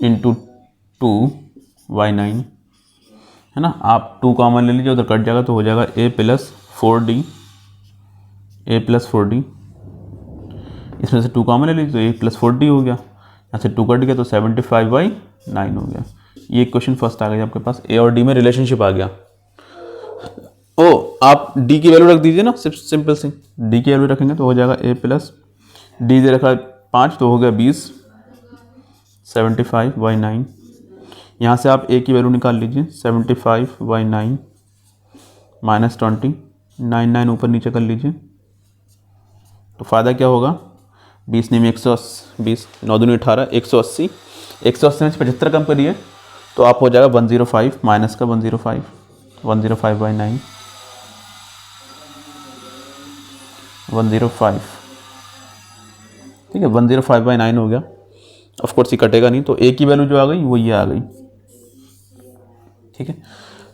इंटू 2/9, है ना। आप 2 कॉमन ले लीजिए, उधर कट जाएगा तो हो जाएगा A प्लस 4D। इसमें से 2 कॉमन ले लीजिए तो A प्लस 4D हो गया, यहाँ से 2 कट गया तो 75/9 हो गया। ये क्वेश्चन फर्स्ट आ गया आपके पास, A और D में रिलेशनशिप आ गया। आप D की वैल्यू रख दीजिए ना, सिंपल सी D की वैल्यू रखेंगे तो हो जाएगा A प्लस D दे रखा 5 तो हो गया 20, 75/9। यहाँ से आप A की वैल्यू निकाल लीजिए, 75/9 माइनस 20, 9 ऊपर नीचे कर लीजिए तो फ़ायदा क्या होगा, 20 में 180, 20 9 दूनी 18, 180 में से 75 कम करिए तो आप हो जाएगा 105 माइनस का 105, 105/9, 105, ठीक है 105/9 हो गया। ऑफ कोर्स ये कटेगा नहीं, तो A की वैल्यू जो आ गई वो ये आ गई, ठीक है।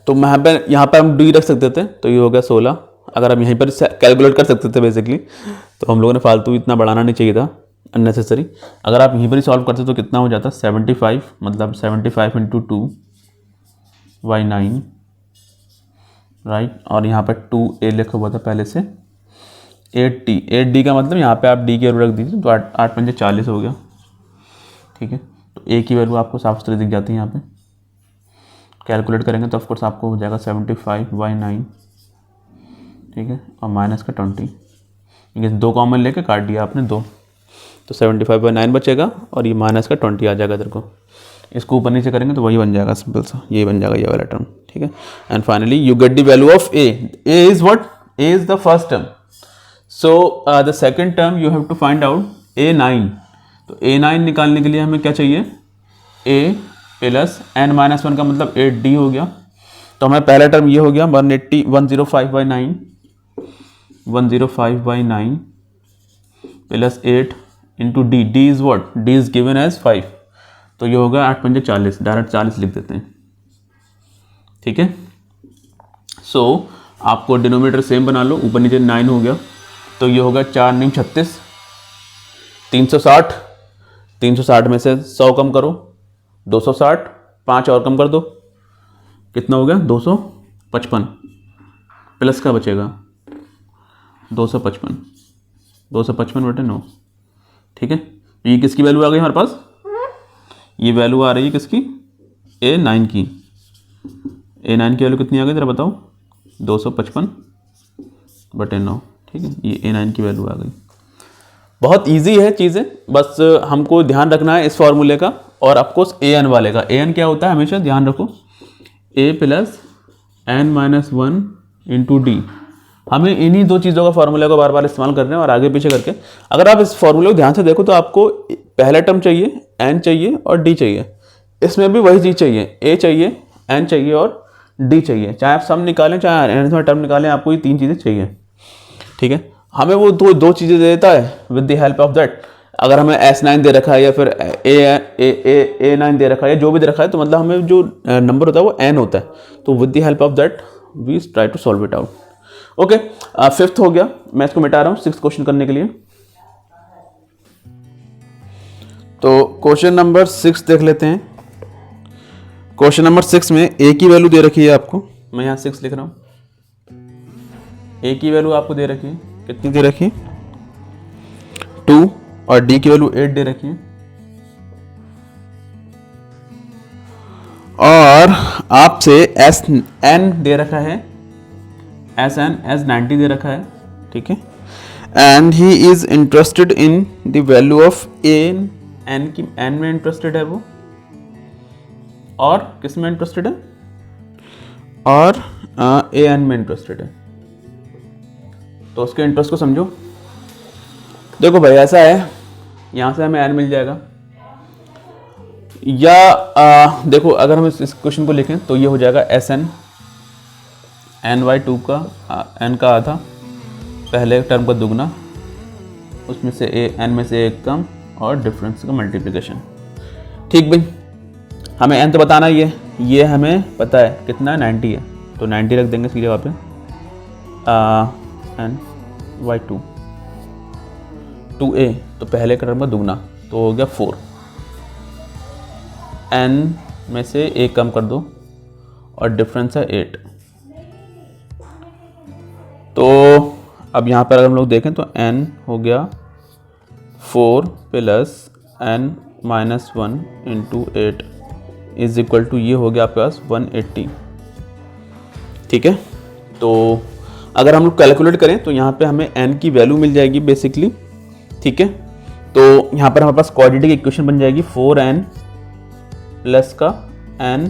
तो यहाँ पर हम D रख सकते थे तो ये हो गया 16। अगर हम यहीं पर कैलकुलेट कर सकते थे बेसिकली, तो हम लोगों ने फालतू इतना बढ़ाना नहीं चाहिए था, अननेसेसरी। अगर आप यहीं पर ही सॉल्व करते तो कितना हो जाता, 75 मतलब 75 इंटू 2/9, राइट। और यहाँ पर 2A लिखा हुआ था पहले से, 8D का मतलब यहाँ पे आप D की वैल्यू रख दीजिए तो 8 पंजे 40 हो गया, ठीक है। तो A की वैल्यू आपको साफ सुथरी दिख जाती है, यहाँ पे कैलकुलेट करेंगे तो ऑफकोर्स आपको हो जाएगा 75/9, ठीक है, और माइनस का 20, ठीक है 2 कॉमन लेके काट दिया आपने 2, तो 75/9 बचेगा और ये माइनस का 20 आ जाएगा इधर को। इसको ऊपर नीचे करेंगे तो वही बन जाएगा, सिंपल सा ये बन जाएगा ये वाला टर्म, ठीक है। And finally you get the value of A is what, A is the first term, so the second term you have to find out A9। तो A9 निकालने के लिए हमें क्या चाहिए, A प्लस n-1 का मतलब 8D हो गया। तो हमारा पहला टर्म ये हो गया 105/9 plus 8 into D, D is what, D is given as 5, तो ये होगा 8 पंजे 40, डायरेक्ट 40 लिख देते हैं, ठीक है। सो आपको डिनोमिनेटर सेम बना लो, ऊपर नीचे 9 हो गया तो ये होगा 4 9 36, 360, 360 में से 100 कम करो 260, 5 और कम कर दो कितना हो गया 255, प्लस का बचेगा 255, 255/9, ठीक है। ये किसकी वैल्यू आ गई हमारे पास, ये वैल्यू आ रही है किसकी, A9 की। A9 की वैल्यू कितनी आ गई ज़रा बताओ, 255/9, ठीक है, ये A9 की वैल्यू आ गई। बहुत इजी है चीज़ें, बस हमको ध्यान रखना है इस फॉर्मूले का और ऑफकोर्स AN वाले का। AN क्या होता है हमेशा ध्यान रखो, A plus n-1 into D हमें इन्हीं दो चीज़ों का फार्मूला को बार बार इस्तेमाल कर रहे हैं और आगे पीछे करके। अगर आप इस फार्मूले को ध्यान से देखो तो आपको पहला टर्म चाहिए, एन चाहिए और डी चाहिए। इसमें भी वही चीज़ चाहिए, ए चाहिए, एन चाहिए और डी चाहिए। चाहे आप सम निकालें चाहे एन में टर्म निकालें, आपको ये तीन चीज़ें चाहिए। ठीक है, हमें वो दो चीज़ें देता है with the help of that. अगर हमें S9 दे रखा है या फिर A9 दे रखा है या जो भी दे रखा है, तो मतलब हमें जो नंबर होता है वो n होता है। तो with the help of that we try to solve it out. Okay, fifth हो गया, मैं इसको मिटा रहा हूँ सिक्स क्वेश्चन करने के लिए। तो क्वेश्चन नंबर 6 देख लेते हैं। क्वेश्चन नंबर 6 में a की वैल्यू दे रखी है आपको, मैं यहाँ 6 लिख रहा हूँ। a की वैल्यू आपको दे रखी है, कितनी दे रखी है 2, और d की वैल्यू 8 दे रखी है, और आपसे Sn दे रखा है, S90 दे रखा है। ठीक है, and he is interested in the value of n की n में इंटरेस्टेड है वो, और किस में इंटरेस्टेड है, और an में इंटरेस्टेड है। तो उसके इंटरेस्ट को समझो। देखो भाई ऐसा है, यहाँ से हमें n मिल जाएगा, या देखो अगर हम इस क्वेश्चन को लिखें तो ये हो जाएगा Sn n/2 का n का आधा, पहले टर्म का दुगना, उसमें से n में से एक कम, और डिफरेंस का मल्टीप्लिकेशन। ठीक भाई, हमें n तो बताना ही है, ये हमें पता है कितना 90 है, तो 90 रख देंगे सीधे वहाँ पे, n/2 2a, तो पहले का टर्म का दुगना, तो हो गया 4, n में से एक कम कर दो और डिफरेंस है 8। तो अब यहाँ पर अगर हम लोग देखें तो n हो गया 4 plus n minus 1 into 8 is equal to, ये हो गया आपके पास 180। ठीक है, तो अगर हम लोग कैलकुलेट करें तो यहाँ पे हमें n की वैल्यू मिल जाएगी बेसिकली। ठीक है, तो यहाँ पर हमारे पास क्वाड्रेटिक इक्वेशन बन जाएगी 4n प्लस का n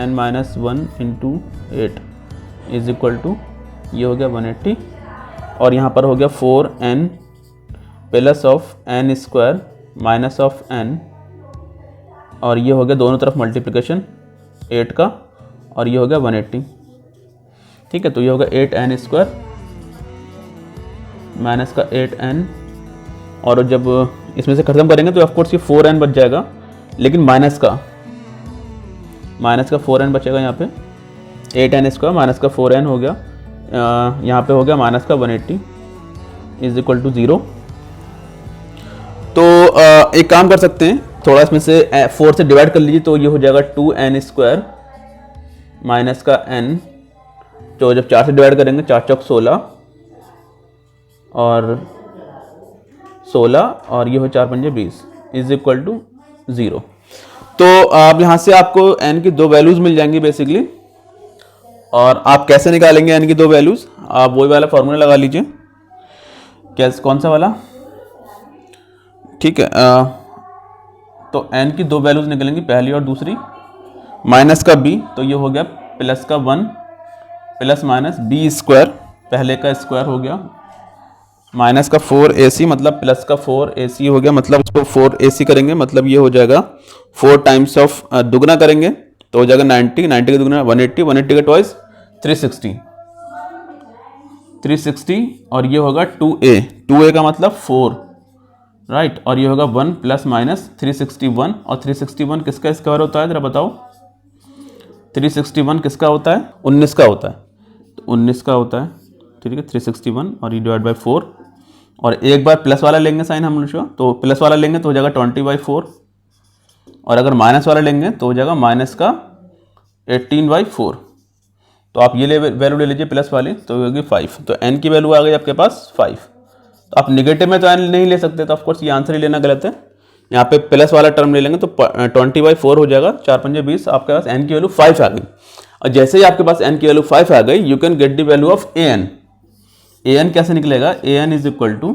minus 1 into 8 is equal to, ये हो गया 180, और यहाँ पर हो गया 4n plus of n square minus of n, और ये हो गया दोनों तरफ मल्टीप्लिकेशन 8 का, और ये हो गया 180। ठीक है, तो ये होगा 8n स्क्वायर माइनस का 8n, और जब इसमें से खत्म करेंगे तो ऑफकोर्स ये 4n बच जाएगा, लेकिन माइनस का 4n बचेगा यहाँ पे, 8n स्क्वायर माइनस का 4n हो गया, यहाँ पे हो गया माइनस का 180 इज इक्वल टू 0। तो एक काम कर सकते हैं, थोड़ा इसमें से 4 से डिवाइड कर लीजिए, तो ये हो जाएगा 2n स्क्वायर माइनस का n, तो जब 4 से डिवाइड करेंगे 4 चौक 16, और 16, और ये हो 4 पंजे 20 इज इक्वल टू 0। तो अब यहाँ से आपको n की दो वैल्यूज़ मिल जाएंगी बेसिकली, और आप कैसे निकालेंगे n की दो वैल्यूज़, आप वही वाला फॉर्मूला लगा लीजिए। कैसे, कौन सा वाला? ठीक है, तो n की दो वैल्यूज़ निकलेंगी, पहली और दूसरी, माइनस का b, तो ये हो गया प्लस का 1 प्लस माइनस b स्क्वायर, पहले का स्क्वायर हो गया, माइनस का 4ac, मतलब प्लस का 4ac हो गया, मतलब इसको 4ac करेंगे, मतलब ये हो जाएगा 4 टाइम्स ऑफ दुगना करेंगे तो हो जाएगा 90, 90 का दुगना 180, 180 का ट्वाइस 360, और ये होगा 2a का मतलब 4, राइट, और ये होगा 1 प्लस माइनस 361, और 361 किसका स्क्वायर होता है, जरा बताओ, 361 किसका होता है, 19 का होता है, तो 19 का होता है। ठीक है, 361 और ये डिवाइड बाई 4, और एक बार प्लस वाला लेंगे साइन हम लोग, तो प्लस वाला लेंगे तो हो जाएगा 20/4, और अगर माइनस वाला लेंगे तो हो जाएगा माइनस का 18/4। तो आप ये वैल्यू ले लीजिए प्लस वाली, तो होगी 5, तो n की वैल्यू आ गई आपके पास 5। तो आप निगेटिव में तो n नहीं ले सकते, तो ऑफकोर्स ये आंसर ही लेना गलत है, यहाँ पे प्लस वाला टर्म ले लेंगे तो 20/4 हो जाएगा, 4 पंजे 20, आपके पास n की वैल्यू 5 आ गई। और जैसे ही आपके पास n की वैल्यू 5 आ गई, you can get the value of an। an कैसे निकलेगा, an इज इक्वल टू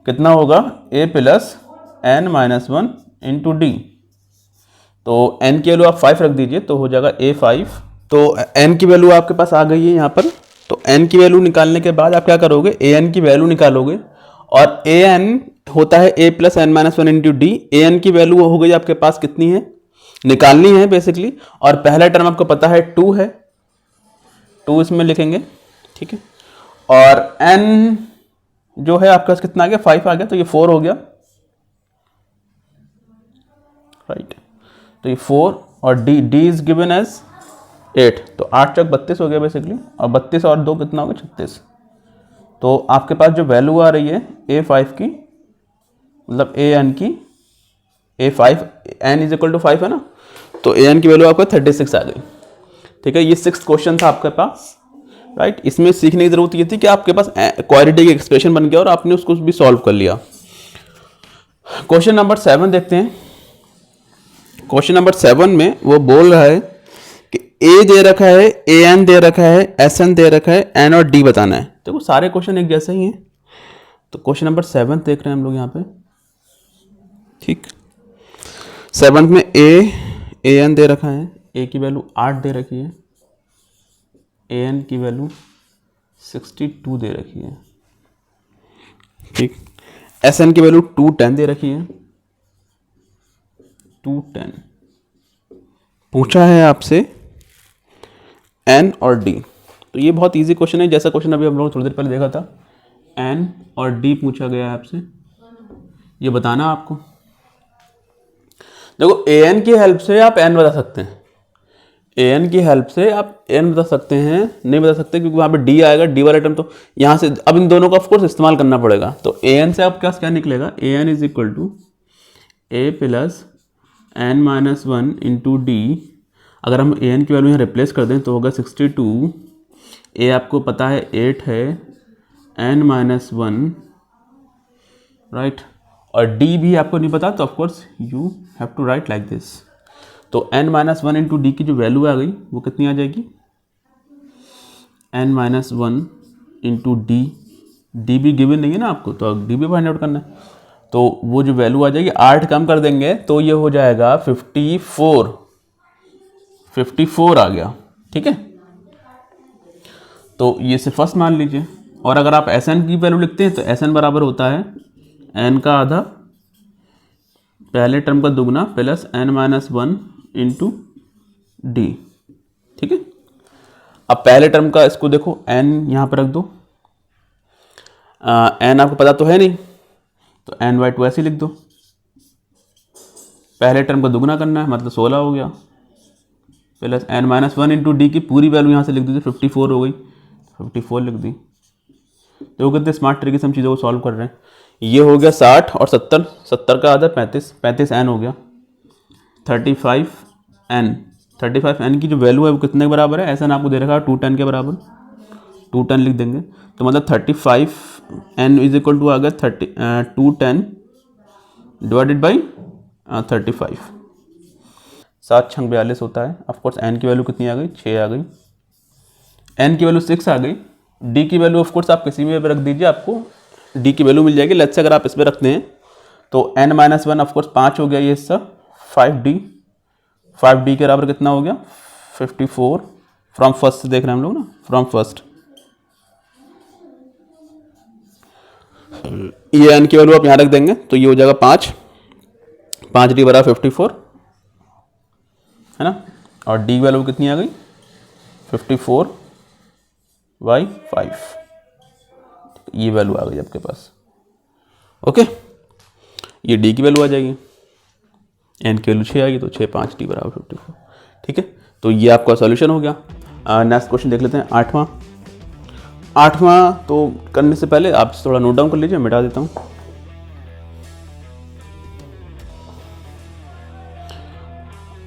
कितना होगा, a plus n minus 1 into D, तो n की वैल्यू आप 5 रख दीजिए तो हो जाएगा a5। तो n की वैल्यू आपके पास आ गई है यहाँ पर तो n की वैल्यू निकालने के बाद आप क्या करोगे, an की वैल्यू निकालोगे, और an होता है a plus N minus one into D. an की वैल्यू हो गई आपके पास कितनी है, निकालनी है बेसिकली, और पहला टर्म आपको पता है 2 है, 2 इसमें लिखेंगे, ठीक है। और n जो है आपके पास कितना आ गया, 5 आ गया, तो ये 4 हो गया, राइट। तो ये 4 और d इज गिवन एज 8, तो 8 चौक 32 हो गया बेसिकली, और 32 और 2 कितना हो गया, 36। तो आपके पास जो वैल्यू आ रही है a5 की, मतलब an की, a5 n is equal to 5 है ना, तो an की वैल्यू आपको 36 आ गई, ठीक है। ये 6th क्वेश्चन था आपके पास, राइट। इसमें सीखने की जरूरत ये थी कि आपके पास क्वाड्रेटिक एक्सप्रेशन बन गया और आपने उसको भी सॉल्व कर लिया। क्वेश्चन नंबर 7 देखते हैं। क्वेश्चन नंबर 7 में वो बोल रहा है कि a दे रखा है, an दे रखा है, sn दे रखा है, n और d बताना है। तो वो सारे क्वेश्चन एक जैसे ही हैं। तो क्वेश्चन नंबर 7 देख रहे हैं हम लोग यहाँ पे, ठीक। 7 में an दे रखा है, a की वैल्यू 8 दे रखी है, an की वैल्यू 62 दे रखी है, ठीक। sn की वैल्यू 210 दे रखी है, 210। पूछा है आपसे n और d। तो ये बहुत इजी क्वेश्चन है, जैसा क्वेश्चन अभी हम लोग थोड़ी देर पहले देखा था। n और d पूछा गया है आपसे, ये बताना आपको। देखो an की हेल्प से आप n बता सकते हैं, an की हेल्प से आप n बता सकते हैं, नहीं बता सकते क्योंकि वहाँ पे d आएगा, d वाला टर्म तो यहाँ से अब इन दोनों का ऑफकोर्स इस्तेमाल करना पड़ेगा। तो an से आपके पास क्या निकलेगा, an is equal to a plus n minus one into D. अगर हम an की वैल्यू यहाँ रिप्लेस कर दें तो होगा 62, a आपको पता है 8 है, n माइनस वन, राइट, और d भी आपको नहीं पता, तो of course you have to write like this. तो n minus one into D की जो वैल्यू आ गई वो कितनी आ जाएगी, n minus one into D, D भी गिवन नहीं है ना आपको, तो डी भी फाइंड आउट करना है। तो वो जो वैल्यू आ जाएगी 8 कम कर देंगे तो ये हो जाएगा 54 आ गया, ठीक है। तो ये से फर्स्ट मान लीजिए। और अगर आप Sn की वैल्यू लिखते हैं तो Sn बराबर होता है n का आधा पहले टर्म का दुगना plus n minus one into D, ठीक है। अब पहले टर्म का इसको देखो, n यहाँ पर रख दो, n आपको पता तो है नहीं, तो n/2 ऐसे लिख दो। पहले टर्म का दुगना करना है, मतलब 16 हो गया, plus n minus one into D की पूरी वैल्यू यहाँ से लिख दीजिए, 54 हो गई, 54 लिख दी। तो कितने स्मार्ट तरीके से हम चीज़ों को सॉल्व कर रहे हैं। ये हो गया 60 और 70, 70 का आधा 35, 35 n हो गया, 35n। 35n की जो वैल्यू है वो कितने के बराबर है, ऐसा आपको दे रखा है 210 के बराबर, 210 लिख देंगे। तो मतलब 35n इज इक्वल टू आ गया 210 डिवाइडेड बाई 35, 7 छंग 42 होता है। ऑफकोर्स n की वैल्यू कितनी आ गई, 6 आ गई, n की वैल्यू 6 आ गई। d की वैल्यू ऑफकोर्स आप किसी में रख दीजिए, आपको d की वैल्यू मिल जाएगी। लेट्स से अगर आप इसमें रखते हैं तो n माइनस वन ऑफकोर्स 5 हो गया, ये हिस्सा 5d के बराबर कितना हो गया 54। फ्रॉम फर्स्ट देख रहे हैं हम लोग ना, फ्रॉम फर्स्ट। ये n की वैल्यू आप यहाँ रख देंगे तो ये हो जाएगा 5d बराबर 54 है ना, और d की वैल्यू कितनी आ गई 54/5, ये वैल्यू आ गई आपके पास, ओके। ये d की वैल्यू आ जाएगी, n की वैल्यू 6 आएगी, तो 6 5d बराबर 54, ठीक है। तो ये आपका सॉल्यूशन हो गया। नेक्स्ट क्वेश्चन देख लेते हैं, 8वां। तो करने से पहले आप थोड़ा नोट डाउन कर लीजिए, मिटा देता हूँ।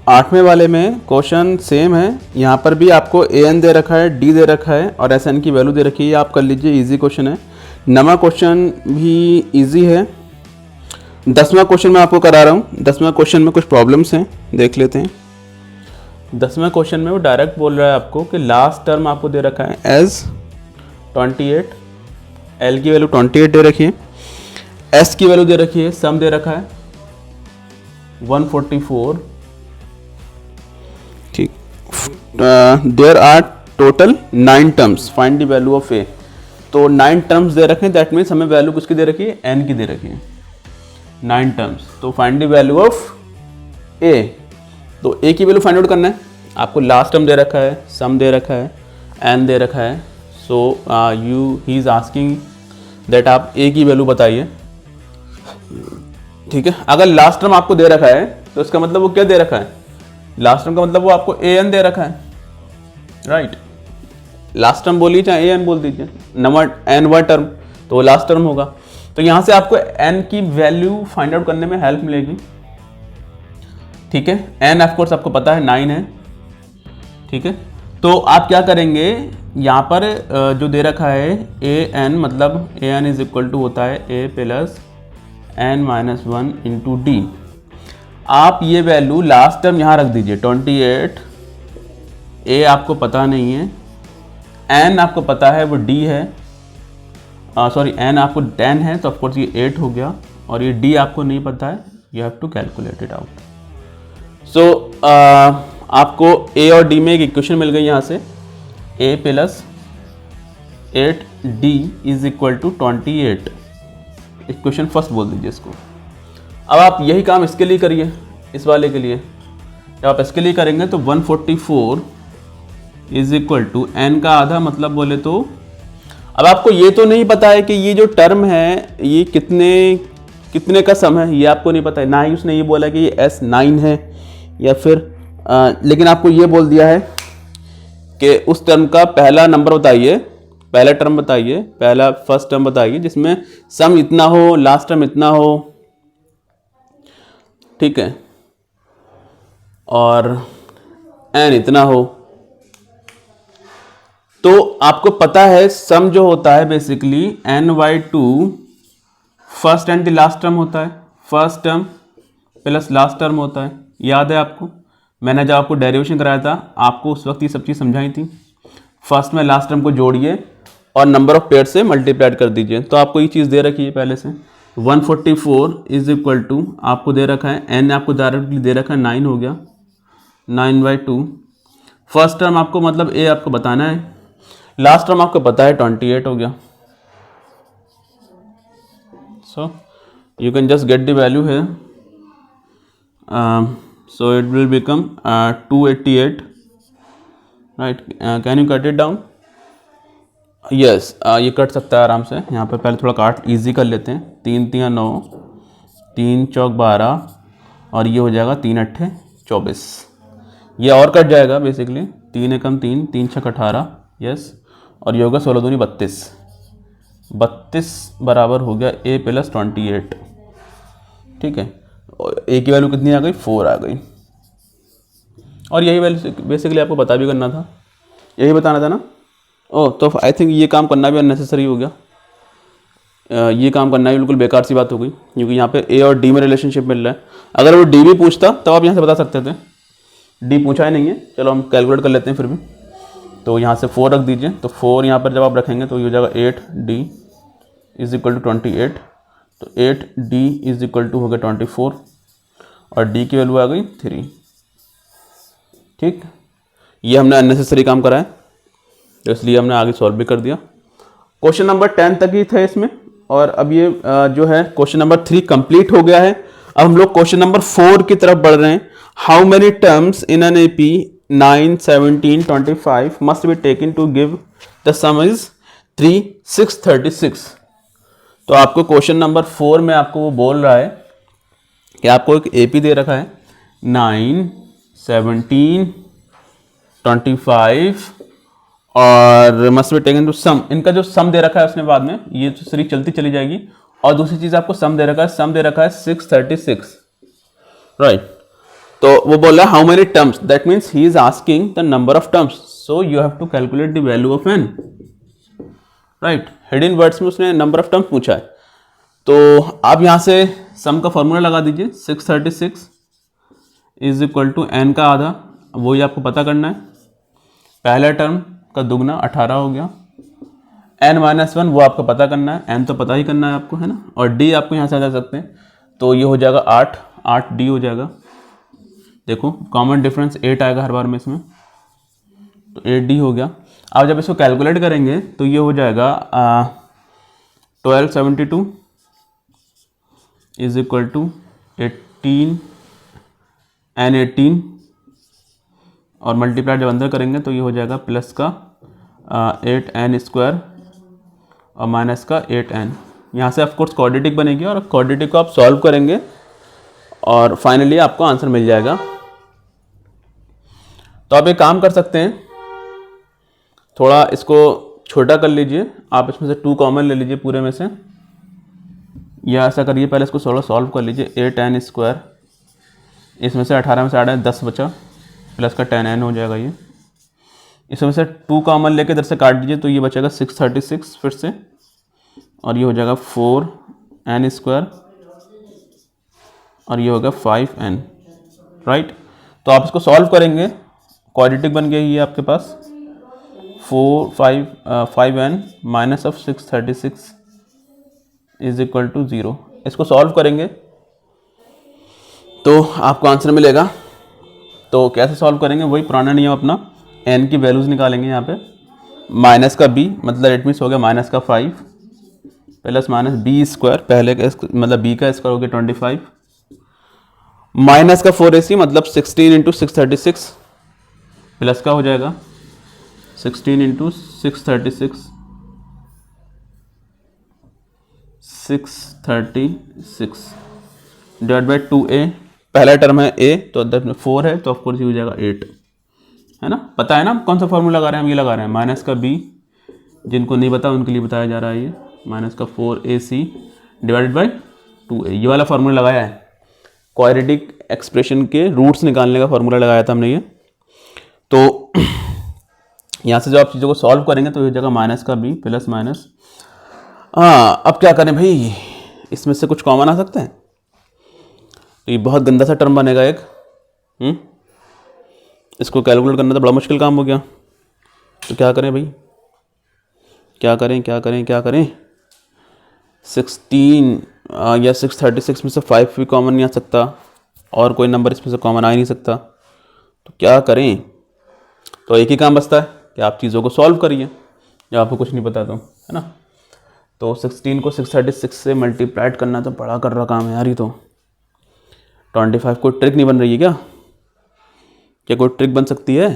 8वें वाले में क्वेश्चन सेम है, यहाँ पर भी आपको an दे रखा है, d दे रखा है और sn की वैल्यू दे रखी है। आप कर लीजिए, इजी क्वेश्चन है। 9वां क्वेश्चन भी इजी है। 10वां क्वेश्चन मैं आपको करा रहा हूँ। 10वां क्वेश्चन में कुछ प्रॉब्लम्स हैं, देख लेते हैं। 10वें क्वेश्चन में वो डायरेक्ट बोल रहा है आपको कि लास्ट टर्म आपको दे रखा है एज 28, L की वैल्यू 28 दे रखी है, S की वैल्यू दे रखी है, सम दे रखा है 144, ठीक। There are total 9 terms, find the value of A. तो 9 टर्म्स दे रखे हैं, दैट मीन्स हमें वैल्यू किसकी दे रखी है, एन की दे रखी है, 9 टर्म्स। तो find the value of A. तो ए की वैल्यू फाइंड आउट करना है, आपको लास्ट टर्म दे रखा है, सम दे रखा है, एन दे रखा है। सो ही इज आस्किंग दैट आप ए की वैल्यू बताइए, ठीक है। अगर लास्ट टर्म आपको दे रखा है तो इसका मतलब वो क्या दे रखा है, लास्ट टर्म का मतलब वो आपको ए एन दे रखा है, राइट। लास्ट टर्म बोलिए चाहे ए एन बोल दीजिए, नंबर एन वा टर्म, तो वो लास्ट टर्म होगा। तो यहां से आपको एन की वैल्यू फाइंड आउट करने में हेल्प मिलेगी, ठीक है। एन ऑफ कोर्स आपको पता है 9 है, ठीक है। तो आप क्या करेंगे, यहाँ पर जो दे रखा है ए एन, मतलब A N is equal to होता है A plus N minus 1 into D. आप ये वैल्यू लास्ट टर्म यहाँ रख दीजिए 28, ए आपको पता नहीं है, एन आपको पता है वो डी है, सॉरी एन आपको 10 है तो ऑफकोर्स ये 8 हो गया, और ये डी आपको नहीं पता है, you have to calculate it out. So आपको ए और डी में एक इक्वेशन मिल गई यहाँ से, A plus 8 D is equal to 28, equation first बोल दीजिए इसको। अब आप यही काम इसके लिए करिए, इस वाले के लिए। जब आप इसके लिए करेंगे तो 144 इज इक्वल टू एन का आधा, मतलब बोले तो अब आपको ये तो नहीं पता है कि ये जो टर्म है ये कितने का सम है, ये आपको नहीं पता है, ना ही उसने ये बोला कि ये S9 है या फिर लेकिन आपको ये बोल दिया है कि उस टर्म का पहला नंबर बताइए, पहला टर्म बताइए, पहला फर्स्ट टर्म बताइए जिसमें सम इतना हो, लास्ट टर्म इतना हो, ठीक है, और एन इतना हो। तो आपको पता है सम जो होता है basically n/2 first and the last term होता है, first term plus last term होता है, याद है आपको। मैंने जब आपको डेरिवेशन कराया था आपको उस वक्त ये सब चीज़ समझाई थी। फर्स्ट में लास्ट टर्म को जोड़िए और नंबर ऑफ पेयर से मल्टीप्लाइड कर दीजिए। तो आपको ये चीज़ दे रखी है पहले से, 144 इज इक्वल टू आपको दे रखा है, एन आपको डायरेक्टली दे रखा है 9 हो गया, 9/2। फर्स्ट टर्म आपको मतलब ए आपको बताना है, लास्ट टर्म आपको पता है 28 हो गया। सो you can just get the value है, so it will become 288, right? Can you cut it down? Yes, ये कट सकता है आराम से। यहाँ पर पहले थोड़ा काट इजी कर लेते हैं, 3 3 9, 3 चौक 12, और ये हो जाएगा 3 8 24। ये और कट जाएगा बेसिकली, 3 एकम 3, 3 छक 18, यस, और ये होगा 16 दूनी 32, 32 बराबर हो गया ए प्लस 28, ठीक है। ए की वैल्यू कितनी आ गई, 4 आ गई। और यही वैल्यू बेसिकली आपको बता भी करना था, यही बताना था ना। ओह, तो आई थिंक ये काम करना भी अननेसेसरी हो गया, ये काम करना भी बिल्कुल बेकार सी बात हो गई, क्योंकि यहाँ पे ए और डी में रिलेशनशिप मिल रहा है। अगर वो डी भी पूछता तब आप यहाँ से बता सकते थे, डी पूछा ही नहीं है। चलो हम कैलकुलेट कर लेते हैं फिर भी। तो यहाँ से 4 रख दीजिए, तो 4 यहाँ पर जब आप रखेंगे तो ये हो जाएगा 8D इज इक्वल टू 28, तो 8D इज इक्वल टू हो गया 24, और D की वैल्यू आ गई 3, ठीक। ये हमने अननेसेसरी काम करा है, तो इसलिए हमने आगे सॉल्व भी कर दिया। क्वेश्चन नंबर 10 तक ही था इसमें, और अब ये जो है क्वेश्चन नंबर 3 कंप्लीट हो गया है। अब हम लोग क्वेश्चन नंबर 4 की तरफ बढ़ रहे हैं। How many terms in an AP 9, 17, 25 must be taken to give the sum is 3, 6, 36। तो आपको क्वेश्चन नंबर 4 में आपको वो बोल रहा है कि आपको एक AP दे रखा है 9, 17, 25 और must be taken to some. इनका जो सम दे रखा है उसने बाद में ये तो सीरीज चलती चली जाएगी। और दूसरी चीज आपको सम दे रखा है, सम दे रखा है 636, राइट। तो वो बोल रहा है how many terms, that means he is asking the number of terms, so you have to calculate the value of N, right. Hidden words में उसने नंबर ऑफ टर्म्स पूछा है। तो आप यहाँ से सम का फॉर्मूला लगा दीजिए, 636 इज इक्वल टू एन का आधा, वही आपको पता करना है। पहला टर्म का दुगना 18 हो गया, n-1 वो आपको पता करना है, n तो पता ही करना है आपको, है ना। और d आपको यहाँ से आ सकते हैं, तो ये हो जाएगा 8D हो जाएगा। देखो कॉमन डिफरेंस 8 आएगा हर बार में इसमें, तो 8D हो गया। अब जब इसको कैलकुलेट करेंगे तो ये हो जाएगा 1272 इज इक्वल टू 18 N18 और मल्टीप्लाई जब अंदर करेंगे तो ये हो जाएगा प्लस का 8N स्क्वायर और माइनस का 8N। यहाँ से ऑफकोर्स क्वाड्रेटिक बनेगी और क्वाड्रेटिक को आप सॉल्व करेंगे और फाइनली आपको आंसर मिल जाएगा। तो आप एक काम कर सकते हैं, थोड़ा इसको छोटा कर लीजिए, आप इसमें से 2 कॉमन ले लीजिए पूरे में से, या ऐसा करिए पहले इसको थोड़ा सॉल्व कर लीजिए। 8N स्क्वायर, इसमें से 18 में से 8 10 बचा, प्लस का 10N हो जाएगा ये। इसमें से 2 कॉमन लेके इधर से काट दीजिए तो ये बचेगा 636 फिर से, और ये हो जाएगा 4N स्क्वायर और ये होगा 5N, राइट। तो आप इसको सॉल्व करेंगे, क्वाड्रेटिक बन गया ये आपके पास 5N minus of 636 is equal to 0। इसको सॉल्व करेंगे तो आपको आंसर मिलेगा। तो कैसे सॉल्व करेंगे, वही पुराना नियम अपना, n की वैल्यूज़ निकालेंगे यहाँ पे, माइनस का b मतलब इट मीन्स हो गया माइनस का 5 प्लस माइनस b स्क्वायर, पहले का मतलब b का स्क्वायर हो गया 25, माइनस का 4ac मतलब 16 इंटू 636 प्लस का हो जाएगा 16 इंटू 636 डिवाइड बाई 2a, पहला टर्म है a तो अंदर में 4 है तो ऑफकोर्स ये हो जाएगा 8, है ना। पता है ना कौन सा फॉर्मूला लगा रहे हैं हम, ये लगा रहे हैं माइनस का b, जिनको नहीं पता उनके लिए बताया जा रहा है, ये माइनस का 4ac डिवाइडेड बाई 2a, ये वाला फार्मूला लगाया है। क्वाड्रेटिक एक्सप्रेशन के रूट्स निकालने का फार्मूला लगाया था हमने ये। तो यहाँ से जो आप चीज़ों को सॉल्व करेंगे तो ये हो जाएगा माइनस का b प्लस माइनस, हाँ अब क्या करें भाई, इसमें से कुछ कॉमन आ सकते हैं, तो ये बहुत गंदा सा टर्म बनेगा एक, इसको कैलकुलेट करना तो बड़ा मुश्किल काम हो गया। तो क्या करें भाई, क्या करें 16 या 636 में से 5 भी कॉमन नहीं आ सकता और कोई नंबर इसमें से कॉमन आ ही नहीं सकता, तो क्या करें। तो एक ही काम बचता है कि आप चीज़ों को सॉल्व करिए जब आपको कुछ नहीं पता तो, है ना। तो 16 को 636 से मल्टीप्लाइड करना तो बड़ा कर रहा काम है यार। ये तो 25 कोई ट्रिक नहीं बन रही है क्या कोई ट्रिक बन सकती है।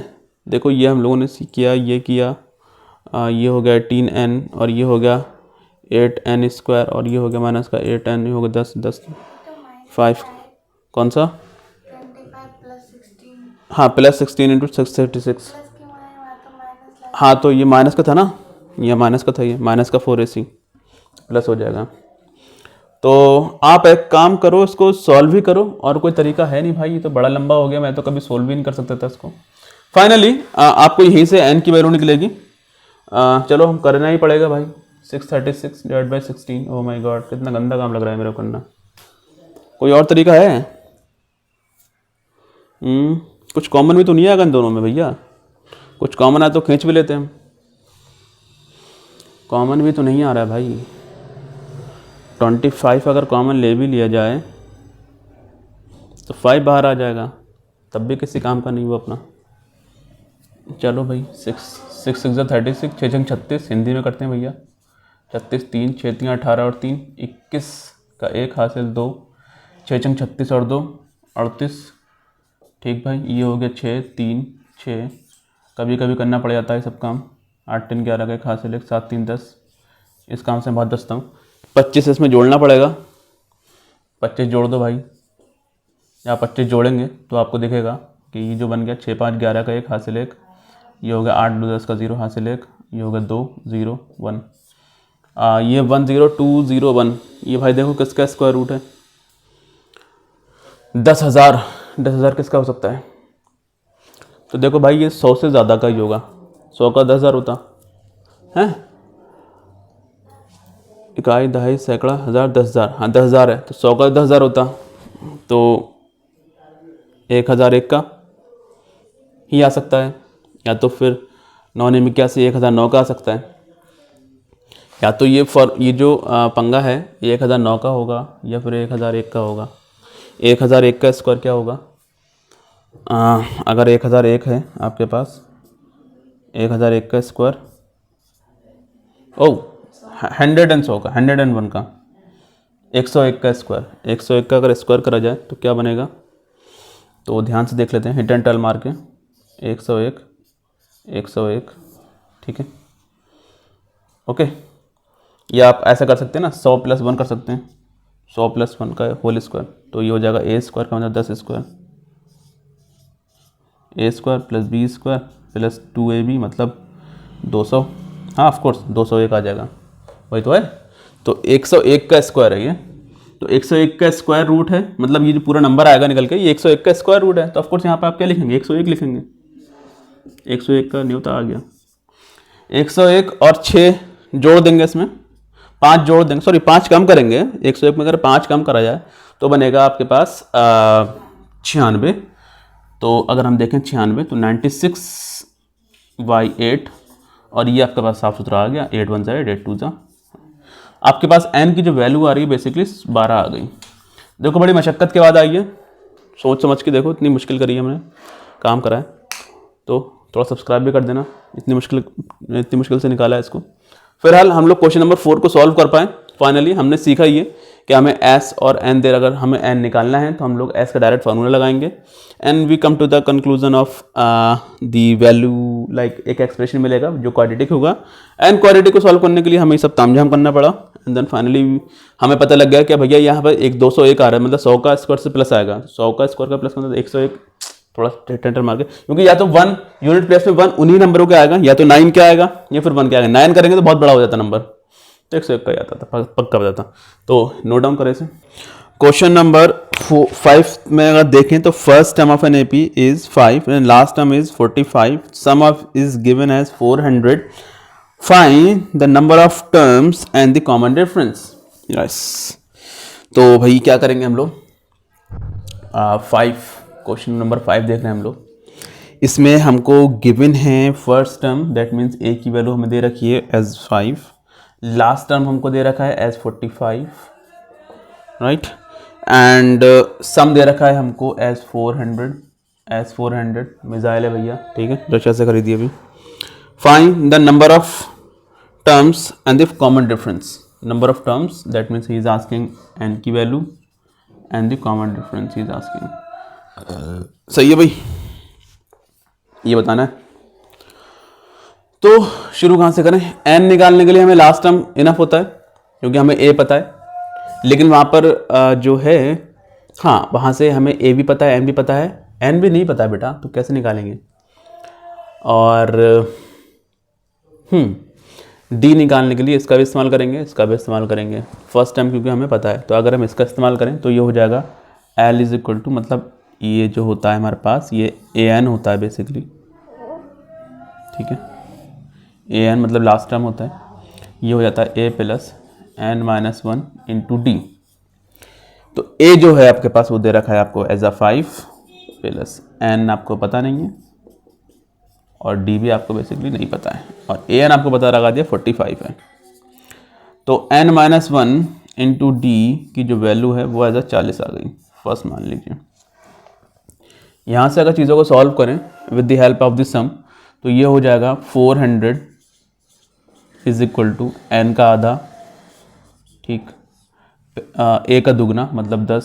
देखो ये हम लोगों ने किया, ये किया, ये हो गया 18N और ये हो गया 8N स्क्वायर और ये हो गया माइनस का 8N, ये हो गया 10 5, कौन सा 25 प्लस 16, हाँ प्लस 16 इंटू 636, हाँ तो ये माइनस का था ना, ये माइनस का था, ये माइनस का 4ac प्लस हो जाएगा। तो आप एक काम करो, इसको सॉल्व ही करो, और कोई तरीका है नहीं भाई, ये तो बड़ा लंबा हो गया, मैं तो कभी सॉल्व भी नहीं कर सकता था इसको। फाइनली आपको यहीं से n की वैल्यू निकलेगी, चलो हम करना ही पड़ेगा भाई। 636 divide by 16, oh my God कितना गंदा काम लग रहा है मेरे को करना। कोई और तरीका है? कुछ कॉमन भी तो नहीं आएगा इन दोनों में भैया, कुछ कॉमन आए तो खींच भी लेते हैं हम, कॉमन भी तो नहीं आ रहा है भाई। 25 अगर कॉमन ले भी लिया जाए तो 5 बाहर आ जाएगा, तब भी किसी काम का नहीं वो अपना। चलो भाई 6 6 6 36, 6 6 36, हिंदी में करते हैं भैया। 36 3 6 3 18 और 3 21 का 1 हासिल 2, 6 6 36 और 2 38, ठीक भाई। ये हो गया 6 3 6, कभी कभी करना पड़ जाता है सब काम। 8 3 11 का 1 हासिल 1, 7 3 10, इस काम से बहुत बचता हूँ। 25 इसमें जोड़ना पड़ेगा, 25 जोड़ दो भाई, या 25 जोड़ेंगे तो आपको दिखेगा कि ये जो बन गया 6 5 11 का 1 हासिल 1, ये हो गया 8 2 10 का 0 हासिल 1, ये हो गया 2 0 1, ये 1 0 2 0 1, ये भाई देखो किसका स्क्वायर रूट है। 10,000, 10,000 किसका हो सकता है? तो देखो भाई ये 100 से ज़्यादा का ही होगा, 100 का 10,000 होता है, इकाई दहाई सैकड़ा हज़ार 10,000, हाँ 10,000 है तो 100 का 10,000 होता, तो 1,001 का ही आ सकता है, या तो फिर 991 1009 का आ सकता है, या तो ये जो पंगा है ये 1009 का होगा या फिर 1,001 का होगा। 1,001 का स्क्वायर क्या होगा? अगर 1,001 है आपके पास, 1001 का स्क्वायर, ओह 100 का 101 का 101 का स्क्वायर, 101 का अगर स्क्वायर करा जाए तो क्या बनेगा, तो ध्यान से देख लेते हैं, हिट एंड टर्न मार के 101 101, ठीक है ओके। या आप ऐसा कर सकते हैं ना, 100 + 1 कर सकते हैं, 100 + 1 का होल स्क्वायर, तो ये हो जाएगा ए स्क्वायर का मतलब 10 square, A square plus B square plus 2ab मतलब 200, हाँ ऑफकोर्स 201 आ जाएगा, वही तो है। तो 101 का स्क्वायर है ये, तो 101 का स्क्वायर रूट है, मतलब ये जो पूरा नंबर आएगा निकल के ये 101 का स्क्वायर रूट है, तो ऑफकोर्स यहाँ पे आप क्या लिखेंगे, 101 लिखेंगे, 101 का न्यूता आ गया। 101 और 6 जोड़ देंगे, इसमें 5 जोड़ देंगे, सॉरी 5 कम करेंगे, 101 में अगर 5 कम करा जाए तो बनेगा आपके पास 96। तो अगर हम देखें 96 तो 96/8 और ये आपके पास साफ सुथरा आ गया, 8 1 ज़ा 8 2 ज़ा, आपके पास n की जो वैल्यू आ रही है बेसिकली 12 आ गई। देखो बड़ी मशक्क़त के बाद आई है, सोच समझ के देखो, इतनी मुश्किल करी है हमने, काम करा है, तो थोड़ा सब्सक्राइब भी कर देना, इतनी मुश्किल से निकाला है इसको। फिलहाल हम लोग क्वेश्चन नंबर 4 को सॉल्व कर पाएँ। फाइनली हमने सीखा ये कि हमें s और n दे, अगर हमें n निकालना है तो हम लोग s का डायरेक्ट फार्मूला लगाएंगे and we come to the conclusion of the value, like एक एक्सप्रेशन मिलेगा जो क्वाड्रेटिक होगा, एंड क्वाड्रेटिक को सॉल्व करने के लिए हमें ये सब तामझाम करना पड़ा, एंड देन फाइनली हमें पता लग गया कि भैया यहाँ पर एक 201 आ रहा है, मतलब 100 का स्क्वायर से प्लस आएगा, 100 का स्क्वायर का प्लस मतलब 101, थोड़ा टेंटर मार के, क्योंकि या तो 1 यूनिट प्लेस में 1 उन्हीं नंबरों के आएगा, या तो 9 क्या आएगा या फिर 1 क्या आएगा, 9 करेंगे तो बहुत बड़ा हो जाता नंबर, तो 101 का ही आता था, पक्का बताता। तो नोट डाउन करें इसे। क्वेश्चन नंबर 5 में अगर देखें तो first term of an AP is 5 and last term is 45, sum of is given as 400, find the number of terms and the common difference. Yes, तो भाई क्या करेंगे हम लोग, क्वेश्चन नंबर 5 देख रहे हैं हम लोग, इसमें हमको गिवन है फर्स्ट टर्म, दैट मीन्स ए की वैल्यू हमें दे रखी है एज 5, लास्ट टर्म हमको दे रखा है एज 45, राइट, एंड सम दे रखा है हमको एज 400, मिसाइल है भैया, ठीक है, रशिया से खरीदी अभी। Find the number of terms and the common difference, number of terms that means he is asking N की वैल्यू and the common difference he is asking. सही है भाई, ये बताना है। तो शुरू कहाँ से करें, n निकालने के लिए हमें लास्ट टर्म इनफ होता है क्योंकि हमें a पता है, लेकिन वहाँ पर जो है, हाँ वहाँ से हमें a भी पता है, n भी पता है, n भी नहीं पता है बेटा, तो कैसे निकालेंगे। और d निकालने के लिए इसका भी इस्तेमाल करेंगे, इसका भी इस्तेमाल करेंगे, फर्स्ट टाइम क्योंकि हमें पता है, तो अगर हम इसका इस्तेमाल करें तो ये हो जाएगा l इज इक्वल टू, मतलब ये जो होता है हमारे पास ये an होता है बेसिकली, ठीक है, an मतलब लास्ट टर्म होता है, ये हो जाता है a plus n-1 into D. तो a जो है आपके पास वो दे रखा है आपको एज अ 5 प्लस n आपको पता नहीं है और d भी आपको बेसिकली नहीं पता है, और an आपको पता लगा दिया 45 है, तो n-1 इंटू डी की जो वैल्यू है वो एज अ 40 आ गई, फर्स्ट मान लीजिए। यहाँ से अगर चीज़ों को सॉल्व करें with the help of the sum तो ये हो जाएगा 400 इज इक्वल टू n का आधा, ठीक, a का दुगना मतलब 10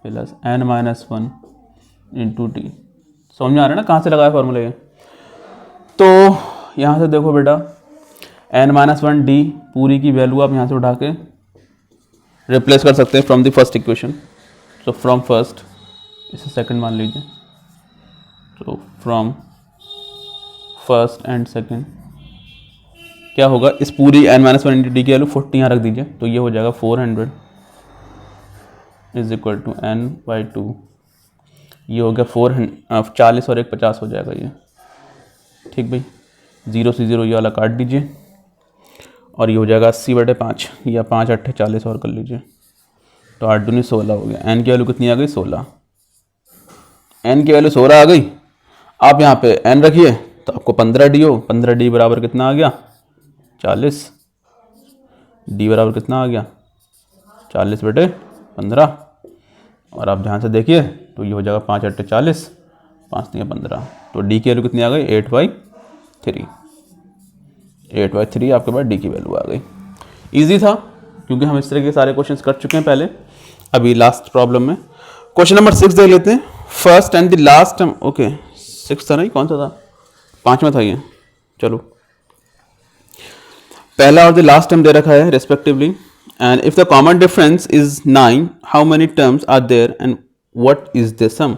प्लस n-1 इंटू टी। समझ में आ रहा है ना कहाँ से लगाया फॉर्मूला ये। तो यहाँ से देखो बेटा n-1 डी पूरी की वैल्यू आप यहाँ से उठा के रिप्लेस कर सकते हैं from the first equation, so from first, इसे सेकंड मान लीजिए, तो फ्रॉम फर्स्ट एंड सेकंड क्या होगा, इस पूरी n-1 इंटू डी की वैल्यू 40 यहाँ रख दीजिए, तो ये हो जाएगा 400 इज इक्वल टू n/2, ये हो गया 40 और 1 50 हो जाएगा ये, ठीक भाई, 0 से 0 ये वाला काट दीजिए और ये हो जाएगा 80/5 या 5 8 40 और कर लीजिए, तो 8 दूनी 16 हो गया। n की वैल्यू कितनी आ गई, 16, n की वैल्यू 16 आ गई। आप यहाँ पे n रखिए तो आपको 15d हो, 15d बराबर कितना आ गया 40, d बराबर कितना आ गया 40/15, और आप ध्यान से देखिए तो ये हो जाएगा 5 8 40, 5 3 15, तो d की वैल्यू कितनी आ गई 8/3। 8/3 आपके पास डी की वैल्यू आ गई। ईजी था क्योंकि हम इस तरह के सारे क्वेश्चंस कर चुके हैं पहले। अभी लास्ट प्रॉब्लम में क्वेश्चन नंबर 6 देख लेते हैं। First and the last term, okay 6 था नहीं, कौन सा था, 5वां था ये। चलो पहला और द लास्ट टर्म दे रखा है respectively, and if the common difference is 9 how many terms are there and what is the sum.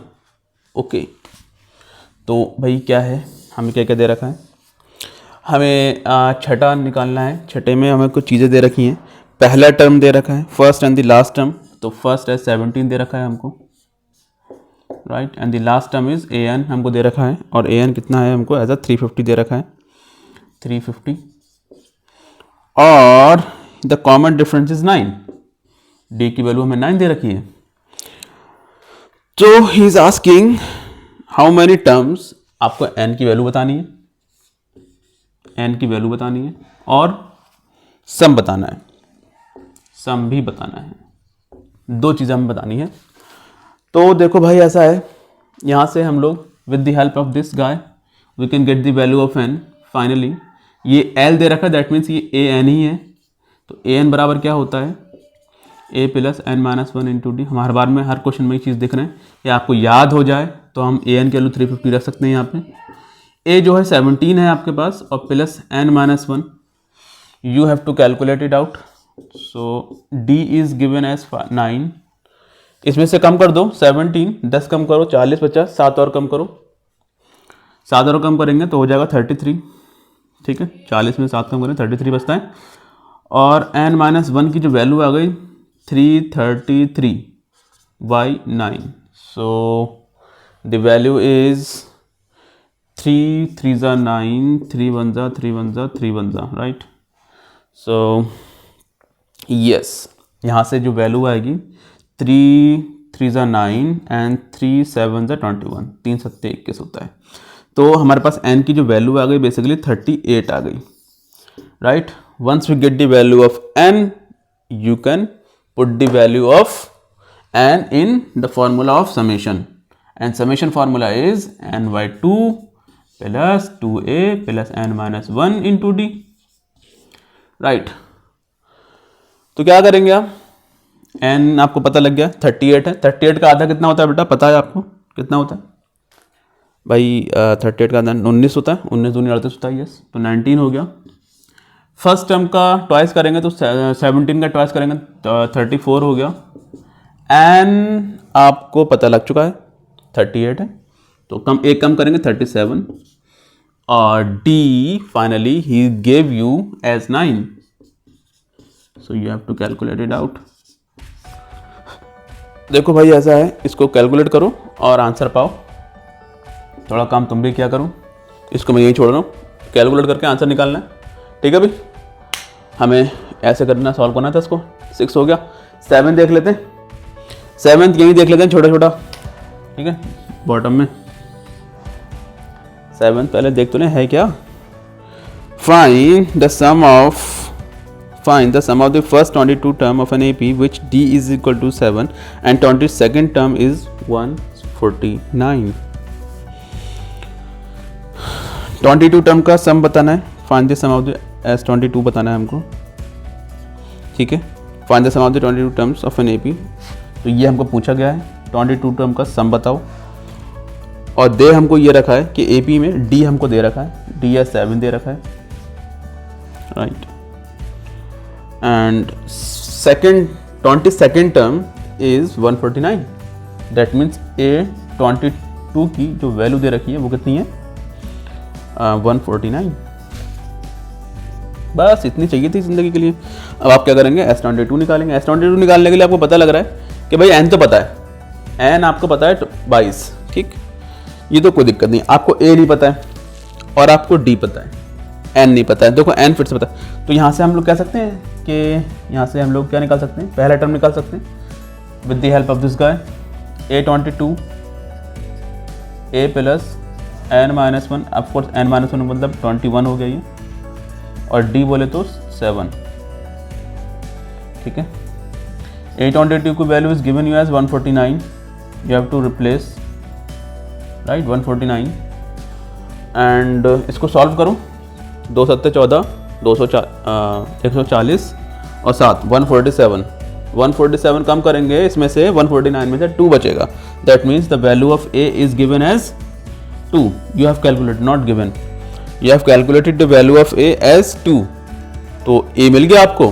Okay तो भाई क्या है, हमें क्या क्या दे रखा है, हमें छठा निकालना है। छठे में हमें कुछ चीज़ें दे रखी हैं। पहला टर्म दे रखा है first and the last term, तो फर्स्ट है 17 दे रखा है हमको, right, and the last term is an हमको दे रखा है, और an कितना है हमको एज अ 350 दे रखा है, 350, और the common difference is 9, d की वैल्यू हमें 9 दे रखी है। तो ही is asking how many terms, आपको n की वैल्यू बतानी है, n की वैल्यू बतानी है, और सम बताना है, सम भी बताना है, दो चीज़ें हमें बतानी है। तो देखो भाई ऐसा है, यहाँ से हम लोग with the help of this guy we can get the value of n। Finally ये l दे रखा है, दैट मीन्स ये an ही है, तो an बराबर क्या होता है, a plus n-1 into D. हम हर बार में हर क्वेश्चन में एक चीज़ दिख रहे हैं, या आपको याद हो जाए तो हम an की वैल्यू 350 रख सकते हैं यहाँ पे। a जो है 17 है आपके पास, और plus n-1 you have to calculate it out. So d is given as 9, इसमें से कम कर दो 17, 10 कम करो 40 50, 7 और कम करो, 7 और कम करेंगे तो हो जाएगा 33, ठीक है, 40 में 7 कम करें 33 बचता है, और n-1 की जो वैल्यू आ गई 333/9। सो द वैल्यू इज 3 3 ज़ा 9, 3 1 ज़ा 3 1 ज़ा 3 1 ज़ा, राइट। सो यस, यहाँ से जो वैल्यू आएगी 3 3 ज़ा 9 एंड 3 7 ज़ा 21, 3 7 21 होता है। तो हमारे पास n की जो वैल्यू आ गई बेसिकली 38 आ गई, right. Once we get the value of n you can put the value of n in the formula of summation, and summation formula is n/2 plus 2a plus n-1 into D, right. तो क्या करेंगे आप, n आपको पता लग गया 38 है, 38 का आधा कितना होता है बेटा, पता है आपको कितना होता है भाई, 38 का आधा 19 होता है, 19 दूनी 38 होता है, यस, तो 19 हो गया। फर्स्ट टर्म का ट्वाइस करेंगे तो 17 का ट्वाइस करेंगे तो 34 हो गया। n आपको पता लग चुका है 38 है, तो एक कम करेंगे 37, और d finally he gave you as 9, so you have to calculate it out. देखो भाई ऐसा है, इसको कैलकुलेट करो और आंसर पाओ। थोड़ा काम तुम भी क्या करो, इसको मैं यही छोड़ रहा हूँ, कैलकुलेट करके आंसर निकालना है, ठीक है भाई। हमें ऐसे करना, सॉल्व करना था इसको। 6 हो गया, 7 देख लेते हैं, 7 यही देख लेते हैं छोटा छोटा, ठीक है, बॉटम में 7 पहले देख तो नहीं है क्या। Find the sum of the first 22 term of an AP which d is equal to 7 and 22nd term is 149। 22 term का सम बताना है, find the sum of the S22 बताना है हमको, ठीक है। Find the sum of the 22 terms of an AP, तो ये हमको पूछा गया है 22 टर्म का सम बताओ, और दे हमको ये रखा है कि AP में D हमको दे रखा है, D या 7 दे रखा है, right. And second 22nd term is 149, that means A22 की जो वैल्यू दे रखी है वो कितनी है, 149। बस इतनी चाहिए थी ज़िंदगी के लिए। अब आप क्या करेंगे, S22 निकालेंगे। S22 निकालने के लिए आपको पता लग रहा है कि भाई n तो पता है, n आपको पता है 22, ठीक, ये तो कोई दिक्कत नहीं। आपको A नहीं पता है और आपको D पता है, n नहीं पता है। देखो n फिर से पता है, तो यहाँ से हम लोग कह सकते हैं कि यहाँ से हम लोग क्या निकाल सकते हैं, पहला टर्म निकाल सकते हैं with the help of this guy, A22 A plus n-1, of course n-1 मतलब 21 हो गया ये, और D बोले तो 7, ठीक है। A22 की वैल्यू is given you as 149, you have to replace, right, 149, and इसको सॉल्व करो, 2 7 14, 140 और 7 147 कम करेंगे इसमें से 149 में से 2 बचेगा. That means the value of A is given as 2. You have calculated, not given, you have calculated the value of A as 2. तो ए मिल गया आपको.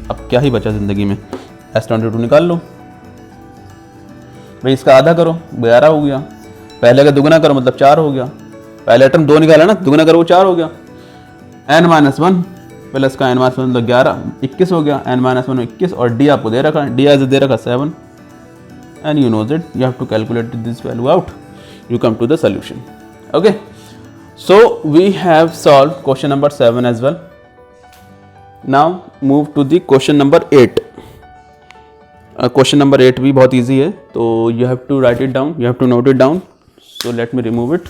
अब क्या ही बचा ज़िंदगी में, S22 निकाल लो भाई. इसका आधा करो, 12 हो गया. पहले का दुगना करो मतलब 4 हो गया. पहले टर्म 2 निकाला ना, दुगना करो वो 4 हो गया. n-1 प्लस का n-1 मतलब 11, 21 हो गया. n-1 21 और d आपको दे रखा है, d एज दे रखा 7 and you knows it, you have to calculate this value out, you come to the solution. Okay, so we have solved question number 7 as well. Now move to the question number 8. Question number 8 भी बहुत easy है, तो you have to write it down, you have to note it down. So let me remove it.